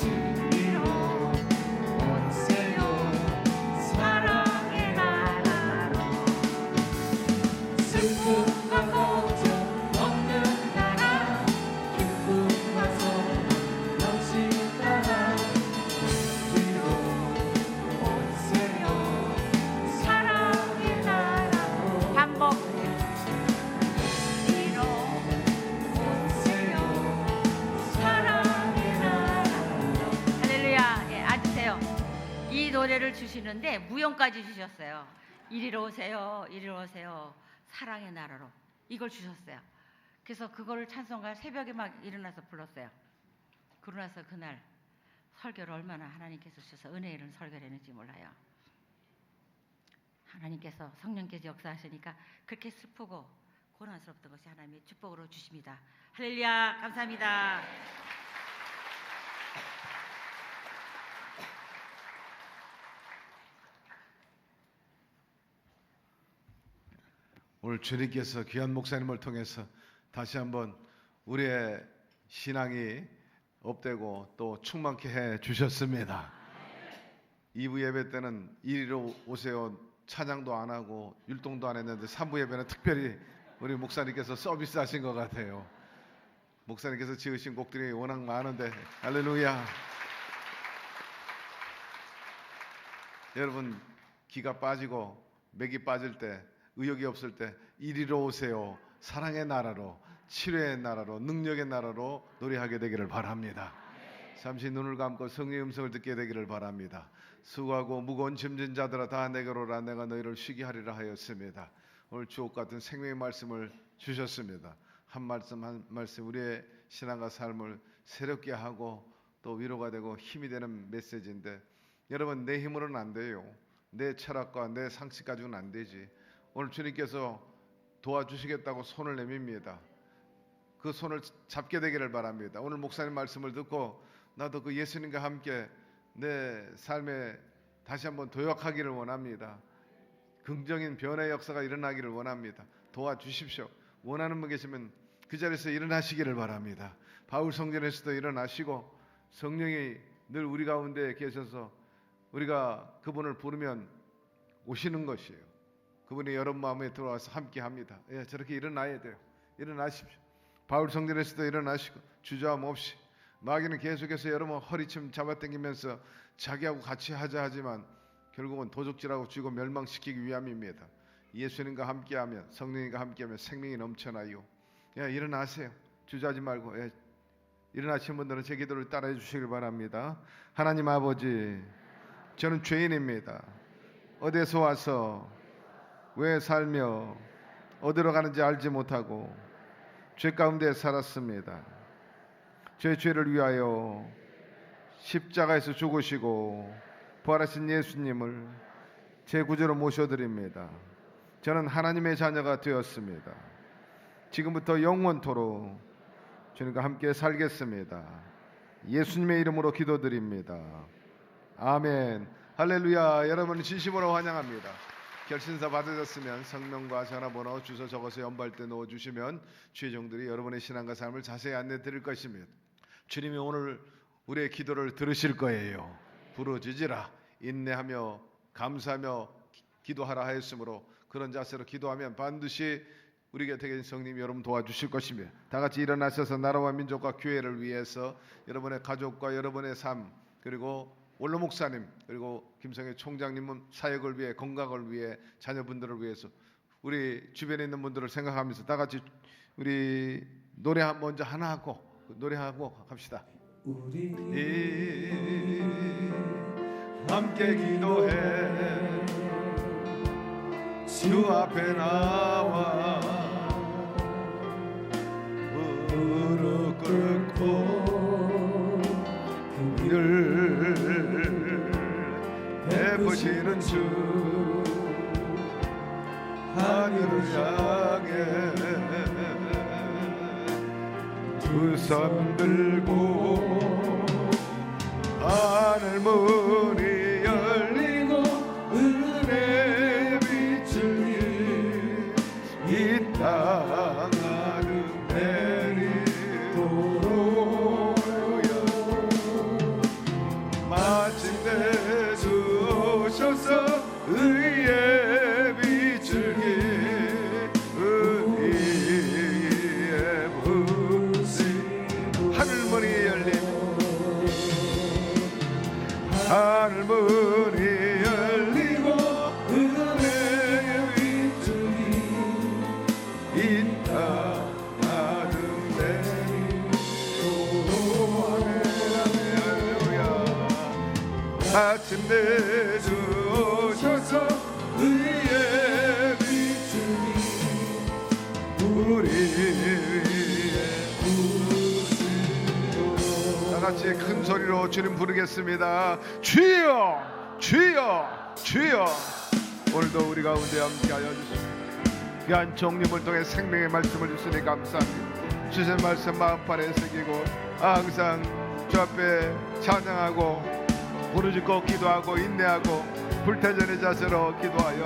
이리로 오세요 사랑의 나라로 슬픔과 걱정 없는 나라 기쁨과 소망 넘치는 나라 이리로 오세요 사랑의 나라로 반복 이리로 오세요 사랑의 나라로 할렐루야. 예, 앉으세요. 이 노래를 주시는데 무용까지 주셨어요. 이리로 오세요 이리로 오세요 사랑의 나라로 이걸 주셨어요. 그래서 그거를 찬송가 새벽에 막 일어나서 불렀어요. 그러고 나서 그날 설교를 얼마나 하나님께서 주셔서 은혜 있는 설교를 했는지 몰라요. 하나님께서 성령께서 역사하시니까 그렇게 슬프고 고난스럽던 것이 하나님의 축복으로 주십니다. 할렐루야. 감사합니다. 오늘 주님께서 귀한 목사님을 통해서 다시 한번 우리의 신앙이 업되고 또 충만케 해 주셨습니다. 2부 예배 때는 이리로 오세요 찬양도 안 하고 율동도 안 했는데 3부 예배는 특별히 우리 목사님께서 서비스 하신 것 같아요. 목사님께서 지으신 곡들이 워낙 많은데 할렐루야. 여러분 기가 빠지고 맥이 빠질 때 의욕이 없을 때 이리로 오세요 사랑의 나라로 치료의 나라로 능력의 나라로 노래하게 되기를 바랍니다. 잠시 눈을 감고 성령의 음성을 듣게 되기를 바랍니다. 수고하고 무거운 짐진 자들아 다 내게로 오라 내가 너희를 쉬게 하리라 하였습니다. 오늘 주옥 같은 생명의 말씀을 주셨습니다. 한 말씀 한 말씀 우리의 신앙과 삶을 새롭게 하고 또 위로가 되고 힘이 되는 메시지인데 여러분 내 힘으로는 안 돼요. 내 철학과 내 상식 가지고는 안 되지. 오늘 주님께서 도와주시겠다고 손을 내밉니다. 그 손을 잡게 되기를 바랍니다. 오늘 목사님 말씀을 듣고 나도 그 예수님과 함께 내 삶에 다시 한번 도약하기를 원합니다. 긍정인 변화의 역사가 일어나기를 원합니다. 도와주십시오. 원하는 분 계시면 그 자리에서 일어나시기를 바랍니다. 바울 성전에서도 일어나시고 성령이 늘 우리 가운데 계셔서 우리가 그분을 부르면 오시는 것이에요. 그분이 여러분 마음에 들어와서 함께 합니다. 예, 저렇게 일어나야 돼요. 일어나십시오. 바울 성전에서도 일어나시고 주저함 없이 마귀는 계속해서 여러분 허리춤 잡아당기면서 자기하고 같이 하자 하지만 결국은 도적질하고 죽이고 멸망시키기 위함입니다. 예수님과 함께하면, 성령님과 함께하면 생명이 넘쳐나요. 일어나세요. 주저하지 말고 일어나신 분들은 제 기도를 따라해 주시길 바랍니다. 하나님 아버지, 저는 죄인입니다. 어디에서 와서 왜 살며 어디로 가는지 알지 못하고 죄 가운데 살았습니다. 제 죄를 위하여 십자가에서 죽으시고 부활하신 예수님을 제 구주로 모셔드립니다. 저는 하나님의 자녀가 되었습니다. 지금부터 영원토록 주님과 함께 살겠습니다. 예수님의 이름으로 기도드립니다. 아멘. 할렐루야. 여러분 진심으로 환영합니다. 결신서 받으셨으면 성명과 전화번호 주소 적어서 연발대 넣어주시면 주의종들이 여러분의 신앙과 삶을 자세히 안내 드릴 것입니다. 주님이 오늘 우리의 기도를 들으실 거예요. 부르짖으라, 인내하며 감사하며 기도하라 하였으므로 그런 자세로 기도하면 반드시 우리 곁에 계신 성령님이 여러분 도와주실 것입니다. 다 같이 일어나셔서 나라와 민족과 교회를 위해서 여러분의 가족과 여러분의 삶, 그리고 원로 목사님, 그리고 김성애 총장님은 사역을 위해, 건강을 위해, 자녀분들을 위해서 우리 주변에 있는 분들을 생각하면서 다 같이 우리 노래 먼저 하나 하고 노래하고 갑시다. 우리 함께 기도해 주 앞에 나와 무릎 꿇고 늘 베푸시는 주 하늘을 향해 두 손 들고 하늘 문이 열리고 은혜 빛을 이 땅 하늘 내리도록 마침내 주 오셔서 의의 빛을 의의 부시고 하늘문이 열리고 하늘문이 열리고 은혜의 빛이 이 땅 하늘 내리도록 할렐루야. 마침내 주 오셔서 의의 빛이 우리 위에 부시고 다 같이 큰 소리로 주님 부르겠습니다. 주여 주여 주여. 오늘도 우리 가운데 함께하여 주시고 귀한 종님을 통해 생명의 말씀을 주시니 감사합니다. 주신 말씀 마음판에 새기고 항상 주 앞에 찬양하고 부르짖고 기도하고 인내하고 불태전의 자세로 기도하여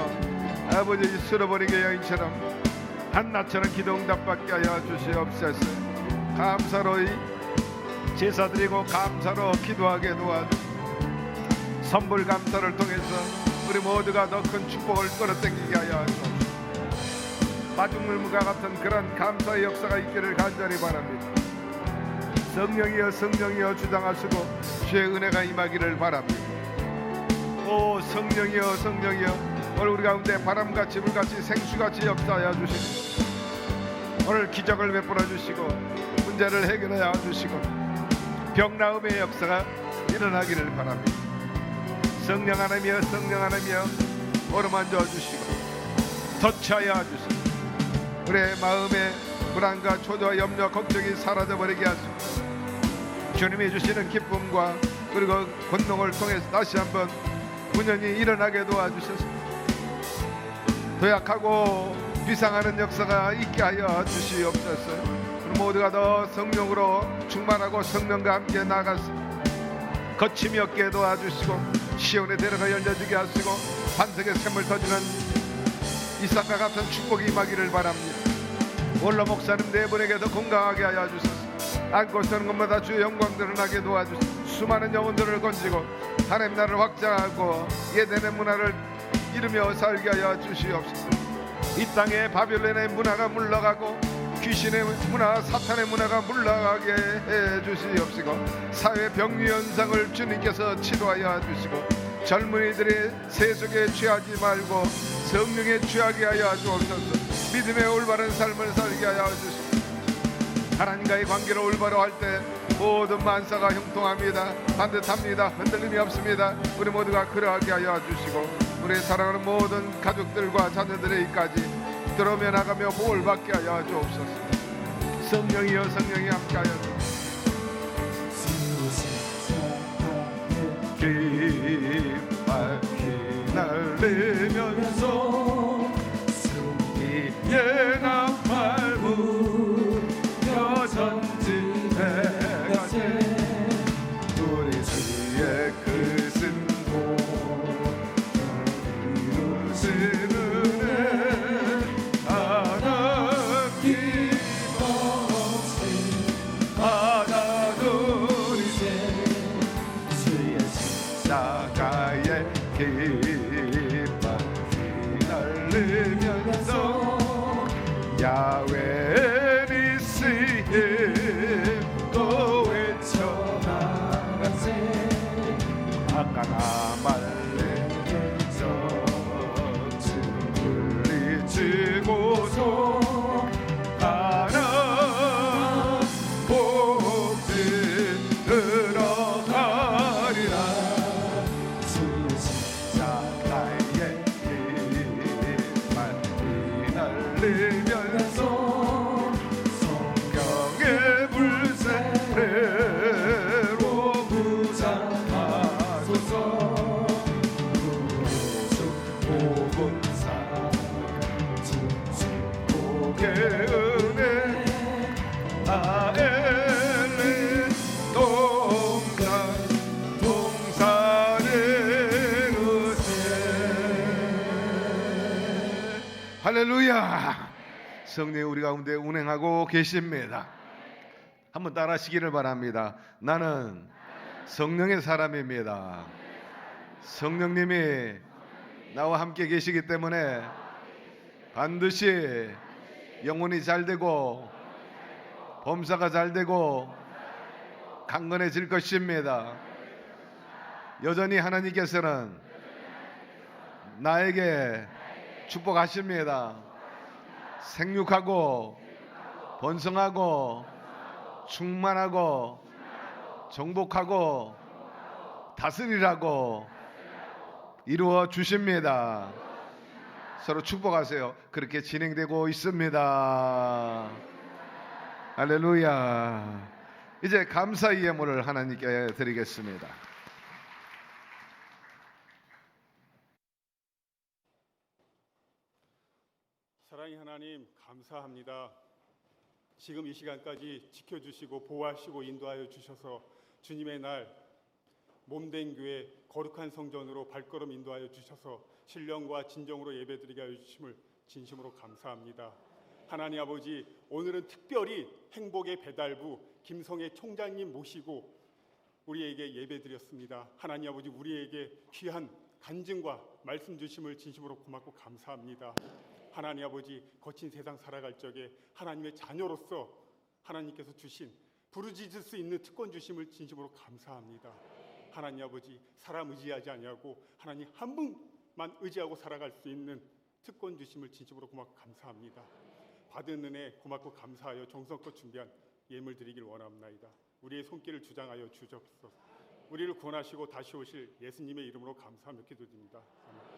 아버지 쓸어버리게 여인처럼 한나처럼 기도 응답받게 하여 주시옵소서. 감사로 제사드리고 감사로 기도하게 도와주시고 선불 감사를 통해서 우리 모두가 더 큰 축복을 끌어당기게 하여 하소서. 마중물무가 같은 그런 감사의 역사가 있기를 간절히 바랍니다. 성령이여 성령이여 주장하시고 주의 은혜가 임하기를 바랍니다. 오 성령이여 성령이여 오늘 우리 가운데 바람같이 불같이 생수같이 역사하여 주시고 오늘 기적을 베풀어 주시고 문제를 해결하여 주시고 병나음의 역사가 일어나기를 바랍니다. 성령 하나님이여 성령 하나님이여 어루만져 주시고 터치하여 주시고 우리의 마음의 불안과 초조와 염려 걱정이 사라져버리게 하시고 주님이 주시는 기쁨과 그리고 권능을 통해서 다시 한번 운연히 일어나게 도와주셔서 도약하고 비상하는 역사가 있게 하여 주시옵소서. 모두가 더 성령으로 충만하고 성령과 함께 나가서 거침이 없게 도와주시고 시온의 대로가 열려지게 하시고 반석의 샘을 터지는 이삭과 같은 축복이 임하기를 바랍니다. 원로 목사님 네 분에게도 건강하게 하여 주소서. 안고 서는 것마다 주의 영광 드러나게 도와주시고 수많은 영혼들을 건지고 하나님 나라를 확장하고 예덴의 문화를 이루며 살게 하여 주시옵소서. 이 땅에 바빌론의 문화가 물러가고 귀신의 문화, 사탄의 문화가 물러가게 해 주시옵시고 사회 병리 현상을 주님께서 치료하여 주시고 젊은이들의 세속에 취하지 말고 성령에 취하게 하여 주옵소서. 믿음의 올바른 삶을 살게 하여 주시옵소서. 하나님과의 관계를 올바로 할 때 모든 만사가 형통합니다. 반듯합니다. 흔들림이 없습니다. 우리 모두가 그러하게 하여 주시고 우리 사랑하는 모든 가족들과 자녀들에게까지 들어며 나가며 복을 받게 하여 주옵소서. 성령이여 성령이 함께하여 기쁘게 날리면서 승리의 나팔 부며 전진해가세. 우리 주의 그 승고 이루시는 애 하나님 없이 받아들이세. 주의 십자가의 깃발이 날리면서 야훼 니시에 또 외쳐나가세. 아까나 말레에서 물리치고서 가나 복지 들어가리라. 주의 십자가의 깃발이 날리면서 성경의 불새로 무장하소서. 복음사 축복의 은혜 아엘레 동산의 은혜. 할렐루야. 성령 우리 가운데 운행하고 계십니다. 한번 따라하시기를 바랍니다. 나는 성령의 사람입니다. 성령님이 나와 함께 계시기 때문에 반드시 영혼이 잘 되고 범사가 잘 되고 강건해질 것입니다. 여전히 하나님께서는 나에게 축복하십니다. 생육하고 번성하고 충만하고 정복하고 다스리라고 이루어 주십니다. 서로 축복하세요. 그렇게 진행되고 있습니다. 할렐루야. 이제 감사의 예물을 하나님께 드리겠습니다. 사랑의 하나님 감사합니다. 지금 이 시간까지 지켜주시고 보호하시고 인도하여 주셔서 주님의 날 몸된 교회 거룩한 성전으로 발걸음 인도하여 주셔서 신령과 진정으로 예배드리게 하여 주심을 진심으로 감사합니다. 하나님 아버지, 오늘은 특별히 행복의 배달부 김성애 총장님 모시고 우리에게 예배드렸습니다. 하나님 아버지, 우리에게 귀한 간증과 말씀 주심을 진심으로 고맙고 감사합니다. 하나님 아버지, 거친 세상 살아갈 적에 하나님의 자녀로서 하나님께서 주신 부르짖을 수 있는 특권 주심을 진심으로 감사합니다. 하나님 아버지, 사람 의지하지 아니하고 하나님 한 분만 의지하고 살아갈 수 있는 특권 주심을 진심으로 고맙고 감사합니다. 받은 은혜 고맙고 감사하여 정성껏 준비한 예물 드리길 원합나이다. 우리의 손길을 주장하여 주옵소서. 우리를 구원하시고 다시 오실 예수님의 이름으로 감사하며 기도드립니다. 아멘.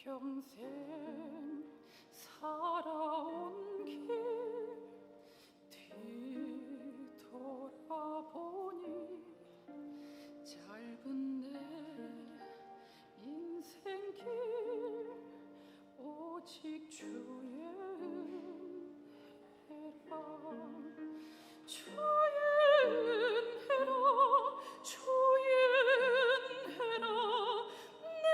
평생 살아온 길 뒤돌아보니 짧은 내 인생길 오직 주의 은혜라 주의 은혜라 주의 은혜라 내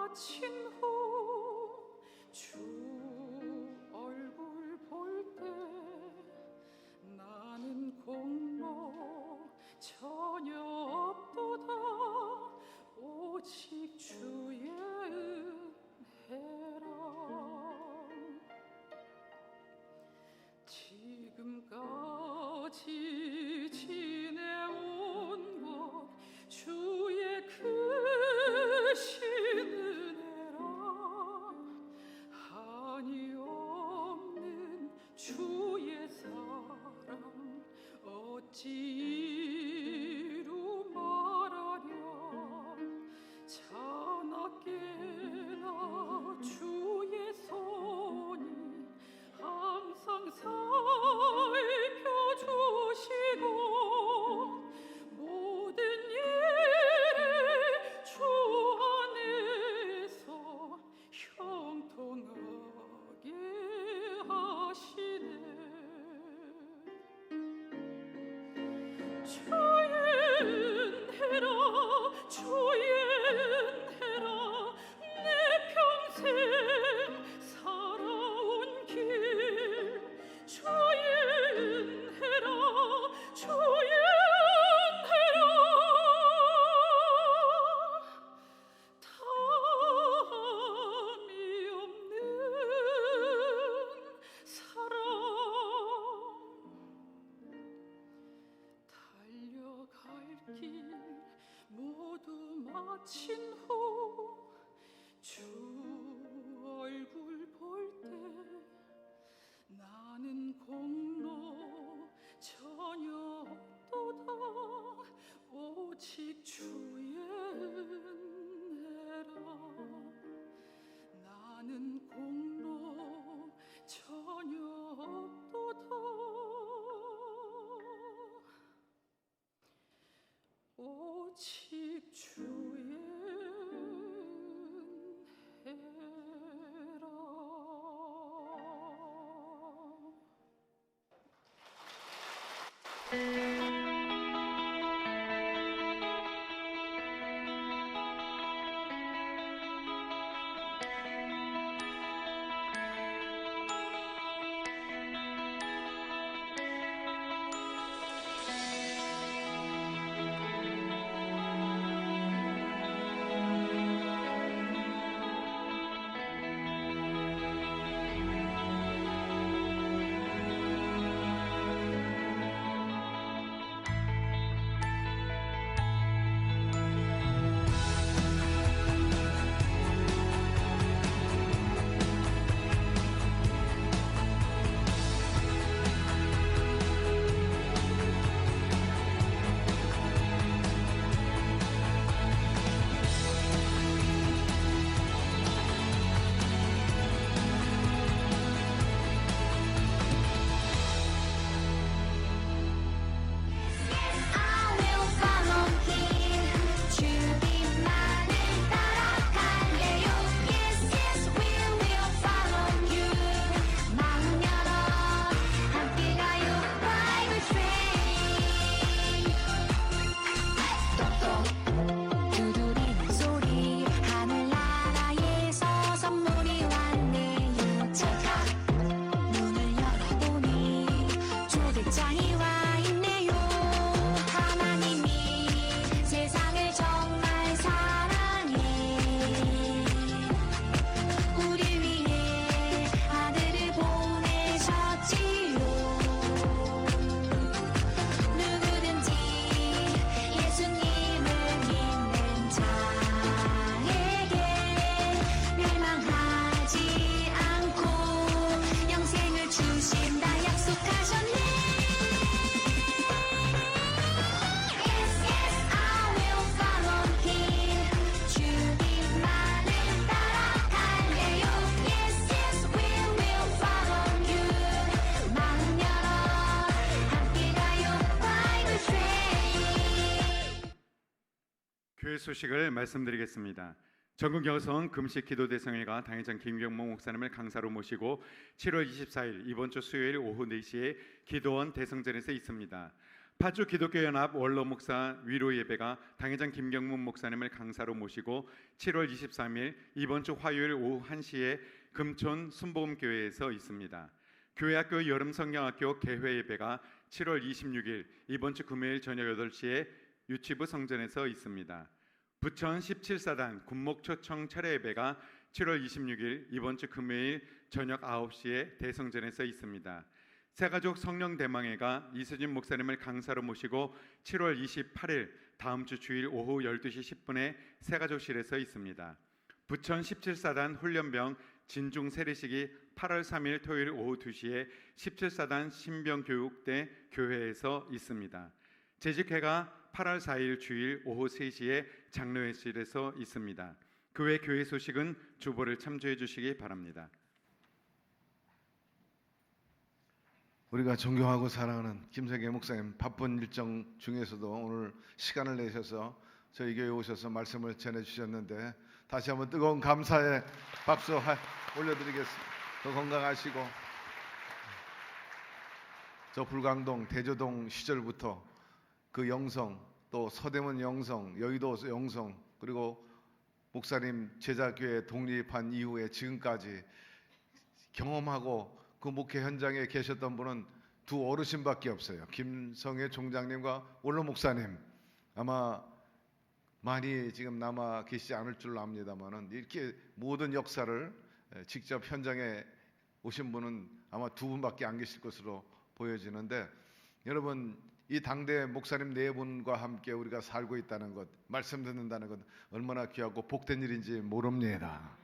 마친 후 주 얼굴 볼 때 나는 공로 전혀 없도다 오직 주의 은혜라. 지금까지 지내온 것 주의 크신 은혜라. 한이 없는 주의 사랑 어찌로 말하랴. 자나깨나 주의 손이 항상 살펴주시고 모든 일을 주 안에서 형통하게 하시네. 주의 은혜라 주의 은혜라 내 평생 살아온 길. 주의 은혜라 주의 은혜라 탐이 없는 사랑. 달려갈 길 모두 마친 후 주 얼굴 볼 때 나는 공로 전혀 없도다 오직 주의 은혜라. 나는 공로 전혀 없도다 오직 주의 교회 소식을 말씀드리겠습니다. 전국 여성 금식 기도 대성회가 당회장 김경목 목사님을 강사로 모시고 7월 24일 이번 주 수요일 오후 4시에 기도원 대성전에서 있습니다. 파주 기독교연합 원로 목사 위로 예배가 당회장 김경문 목사님을 강사로 모시고 7월 23일 이번 주 화요일 오후 1시에 금촌 순복음교회에서 있습니다. 교회학교 여름성경학교 개회 예배가 7월 26일 이번 주 금요일 저녁 8시에 유치부 성전에서 있습니다. 부천 17사단 군목초청 차례 예배가 7월 26일 이번 주 금요일 저녁 9시에 대성전에서 있습니다. 새가족 성령 대망회가 이수진 목사님을 강사로 모시고 7월 28일 다음 주 주일 오후 12시 10분에 새가족실에서 있습니다. 부천 17사단 훈련병 진중 세례식이 8월 3일 토요일 오후 2시에 17사단 신병교육대 교회에서 있습니다. 재직회가 8월 4일 주일 오후 3시에 장로회실에서 있습니다. 그 외 교회 소식은 주보를 참조해 주시기 바랍니다. 우리가 존경하고 사랑하는 김세계 목사님 바쁜 일정 중에서도 오늘 시간을 내셔서 저희 교회에 오셔서 말씀을 전해주셨는데 다시 한번 뜨거운 감사의 박수 올려드리겠습니다. 더 건강하시고 저 불광동 대조동 시절부터 그 영성 또 서대문 영성 여의도 영성 그리고 목사님 제자교회 독립한 이후에 지금까지 경험하고 그 목회 현장에 계셨던 분은 두 어르신밖에 없어요. 김성애 총장님과 원로 목사님. 아마 많이 지금 남아 계시지 않을 줄로 압니다만은 이렇게 모든 역사를 직접 현장에 오신 분은 아마 두 분밖에 안 계실 것으로 보여지는데 여러분 이 당대 목사님 네 분과 함께 우리가 살고 있다는 것, 말씀 듣는다는 것 얼마나 귀하고 복된 일인지 모릅니다.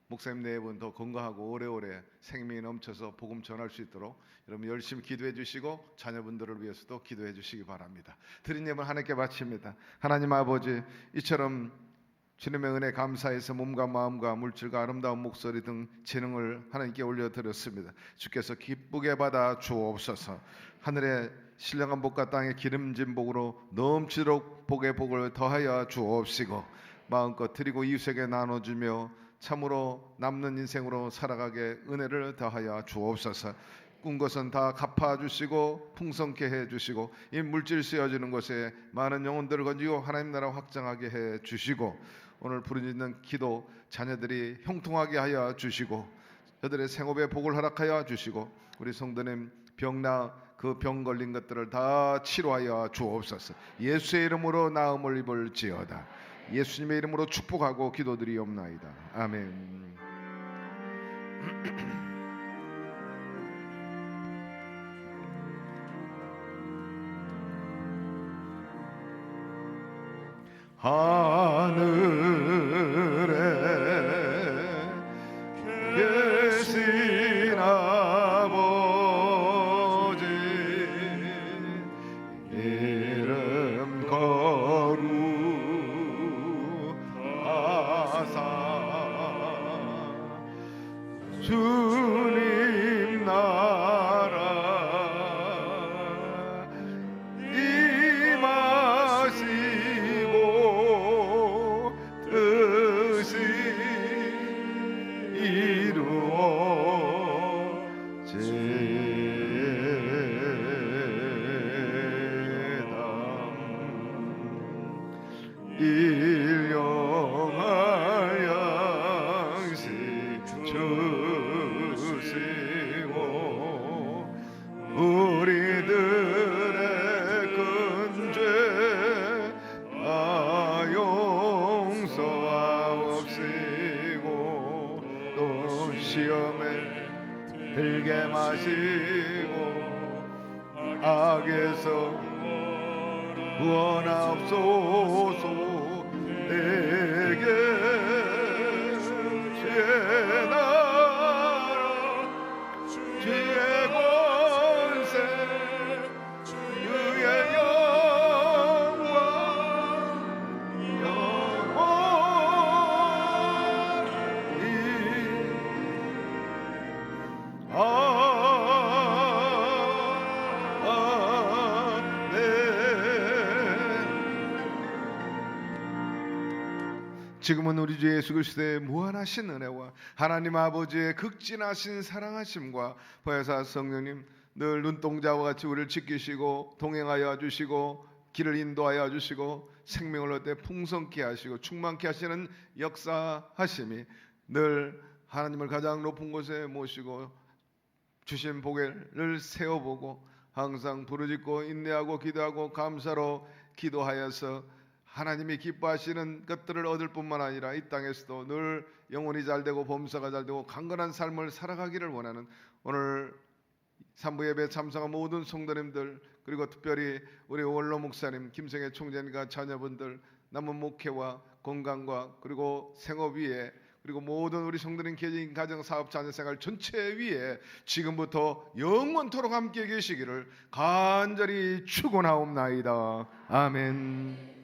목사님 네 분 더 건강하고 오래오래 생명이 넘쳐서 복음 전할 수 있도록 여러분 열심히 기도해 주시고 자녀분들을 위해서도 기도해 주시기 바랍니다. 드린 예물 하나님께 바칩니다. 하나님 아버지 이처럼 주님의 은혜 감사해서 몸과 마음과 물질과 아름다운 목소리 등 재능을 하나님께 올려드렸습니다. 주께서 기쁘게 받아 주옵소서. 하늘의 신령한 복과 땅의 기름진 복으로 넘치도록 복의 복을 더하여 주옵시고 마음껏 드리고 이웃에게 나눠주며 참으로 남는 인생으로 살아가게 은혜를 더하여 주옵소서. 꾼 것은 다 갚아주시고 풍성케 해주시고 이 물질 쓰여지는 것에 많은 영혼들을 건지고 하나님 나라 확장하게 해주시고 오늘 부르짖는 기도 자녀들이 형통하게 하여 주시고 저들의 생업에 복을 허락하여 주시고 우리 성도님 병나 그 병 걸린 것들을 다 치료하여 주옵소서. 예수의 이름으로 나음을 입을지어다. 예수님의 이름으로 축복하고 기도드리옵나이다. 아멘. 하늘에 계신 아버지 이름 거룩하사 주님 나라 임하시고 뜻이 이루어지다. 일용할 양식 주시고 우리들의 근죄 다 용서하옵시고 또 시험에 들게 마시고 악에서 구원하옵소서. 내게 주의 나라 주의 권세 주의 영광 지금은 우리 주 예수 그리스도의 무한하신 은혜와 하나님 아버지의 극진하신 사랑하심과 보혜사 성령님 늘 눈동자와 같이 우리를 지키시고 동행하여 주시고 길을 인도하여 주시고 생명을 얻되 풍성케 하시고 충만케 하시는 역사하심이 늘 하나님을 가장 높은 곳에 모시고 주신 복을 세워보고 항상 부르짖고 인내하고 기도하고 감사로 기도하여서 하나님이 기뻐하시는 것들을 얻을 뿐만 아니라 이 땅에서도 늘 영혼이 잘되고 범사가 잘되고 강건한 삶을 살아가기를 원하는 오늘 산부 예배 참석한 모든 성도님들, 그리고 특별히 우리 원로 목사님, 김성애 총재님과 자녀분들, 남은 목회와 건강과 그리고 생업 위에, 그리고 모든 우리 성도님 개인 가정 사업 자녀 생활 전체 위에 지금부터 영원토록 함께 계시기를 간절히 축원하옵나이다. 아멘.